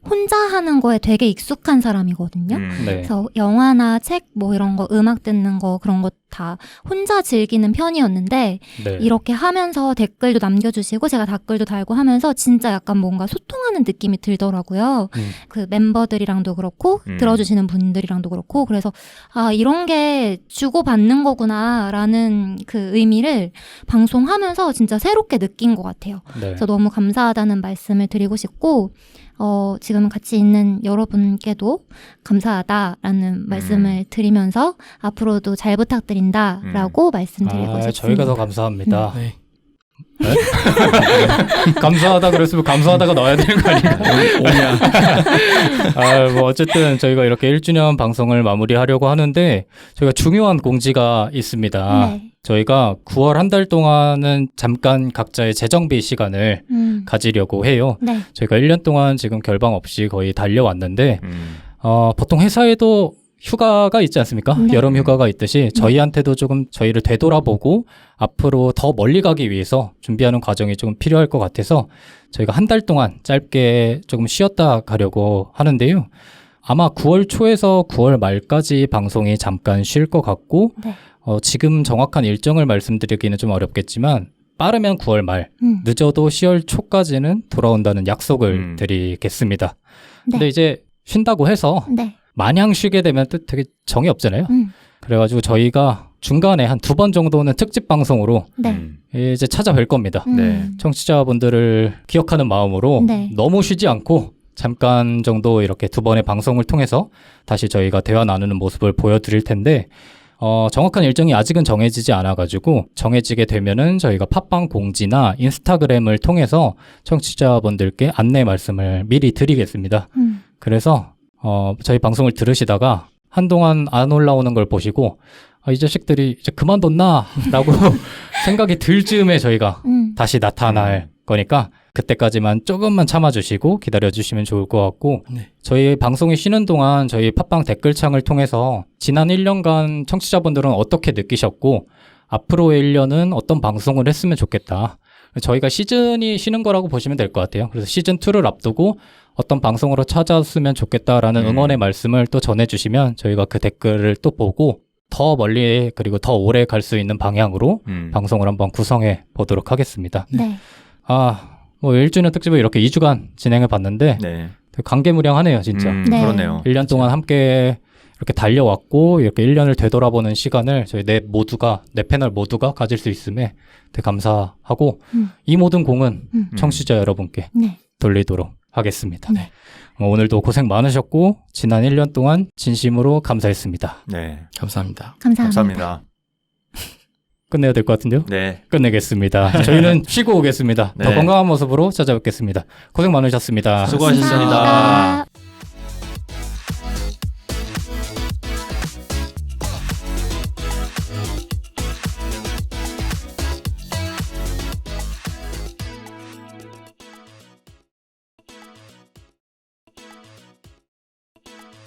Speaker 1: 혼자 하는 거에 되게 익숙한 사람이거든요.
Speaker 2: 네.
Speaker 1: 그래서 영화나 책 뭐 이런 거 음악 듣는 거 그런 거 다 혼자 즐기는 편이었는데
Speaker 2: 네.
Speaker 1: 이렇게 하면서 댓글도 남겨주시고 제가 댓글도 달고 하면서 진짜 약간 뭔가 소통하는 느낌이 들더라고요. 그 멤버들이랑도 그렇고 들어주시는 분들이랑도 그렇고 그래서 이런 게 주고받는 거구나라는 그 의미를 방송하면서 진짜 새롭게 느낀 것 같아요.
Speaker 2: 네.
Speaker 1: 그래서 너무 감사하다는 말씀을 드리고 싶고 지금 같이 있는 여러분께도 감사하다라는 말씀을 드리면서 앞으로도 잘 부탁드린다라고 말씀드리고 싶습니다.
Speaker 2: 저희가 더 감사합니다.
Speaker 4: 네.
Speaker 2: 네? 감사하다 그랬으면 감사하다가 넣어야 되는 거 아닌가요? 뭐 어쨌든 저희가 이렇게 1주년 방송을 마무리하려고 하는데 저희가 중요한 공지가 있습니다.
Speaker 1: 네.
Speaker 2: 저희가 9월 한 달 동안은 잠깐 각자의 재정비 시간을 가지려고 해요.
Speaker 1: 네.
Speaker 2: 저희가 1년 동안 지금 결방 없이 거의 달려왔는데 보통 회사에도 휴가가 있지 않습니까?
Speaker 1: 네.
Speaker 2: 여름 휴가가 있듯이 저희한테도 조금 저희를 되돌아보고 앞으로 더 멀리 가기 위해서 준비하는 과정이 조금 필요할 것 같아서 저희가 한 달 동안 짧게 조금 쉬었다 가려고 하는데요. 아마 9월 초에서 9월 말까지 방송이 잠깐 쉴 것 같고
Speaker 1: 네.
Speaker 2: 지금 정확한 일정을 말씀드리기는 좀 어렵겠지만 빠르면 9월 말, 늦어도 10월 초까지는 돌아온다는 약속을 드리겠습니다.
Speaker 1: 네.
Speaker 2: 근데 이제 쉰다고 해서
Speaker 1: 네.
Speaker 2: 마냥 쉬게 되면 또 되게 정이 없잖아요. 그래가지고 저희가 중간에 한 2번 정도는 특집 방송으로
Speaker 1: 네.
Speaker 2: 이제 찾아뵐 겁니다.
Speaker 3: 네.
Speaker 2: 청취자분들을 기억하는 마음으로
Speaker 1: 네.
Speaker 2: 너무 쉬지 않고 잠깐 정도 이렇게 2번의 방송을 통해서 다시 저희가 대화 나누는 모습을 보여드릴 텐데 정확한 일정이 아직은 정해지지 않아가지고 정해지게 되면은 저희가 팟빵 공지나 인스타그램을 통해서 청취자분들께 안내 말씀을 미리 드리겠습니다. 그래서 저희 방송을 들으시다가 한동안 안 올라오는 걸 보시고 이 자식들이 이제 그만뒀나? 라고 생각이 들 즈음에 저희가 다시 나타날 거니까 그때까지만 조금만 참아주시고 기다려주시면 좋을 것 같고
Speaker 4: 네.
Speaker 2: 저희 방송이 쉬는 동안 저희 팟빵 댓글창을 통해서 지난 1년간 청취자분들은 어떻게 느끼셨고 앞으로의 1년은 어떤 방송을 했으면 좋겠다. 저희가 시즌이 쉬는 거라고 보시면 될 것 같아요. 그래서 시즌2를 앞두고 어떤 방송으로 찾아왔으면 좋겠다라는 응원의 말씀을 또 전해주시면 저희가 그 댓글을 또 보고 더 멀리 그리고 더 오래 갈 수 있는 방향으로 방송을 한번 구성해 보도록 하겠습니다.
Speaker 1: 네.
Speaker 2: 뭐 1주년 특집을 이렇게 2주간 진행해 봤는데
Speaker 3: 네.
Speaker 2: 되게 감개무량하네요, 진짜.
Speaker 1: 네.
Speaker 3: 그러네요.
Speaker 2: 1년 동안 함께 이렇게 달려왔고 이렇게 1년을 되돌아보는 시간을 저희 네 패널 모두가 가질 수 있음에 되게 감사하고 이 모든 공은 청취자 여러분께
Speaker 1: 네.
Speaker 2: 돌리도록 하겠습니다.
Speaker 1: 네.
Speaker 2: 오늘도 고생 많으셨고 지난 1년 동안 진심으로 감사했습니다.
Speaker 3: 네.
Speaker 4: 감사합니다.
Speaker 3: 감사합니다.
Speaker 2: 끝내야 될 것 같은데요?
Speaker 3: 네.
Speaker 2: 끝내겠습니다. 저희는 쉬고 오겠습니다.
Speaker 3: 네.
Speaker 2: 더 건강한 모습으로 찾아뵙겠습니다. 고생 많으셨습니다.
Speaker 3: 수고하셨습니다.
Speaker 1: 감사합니다.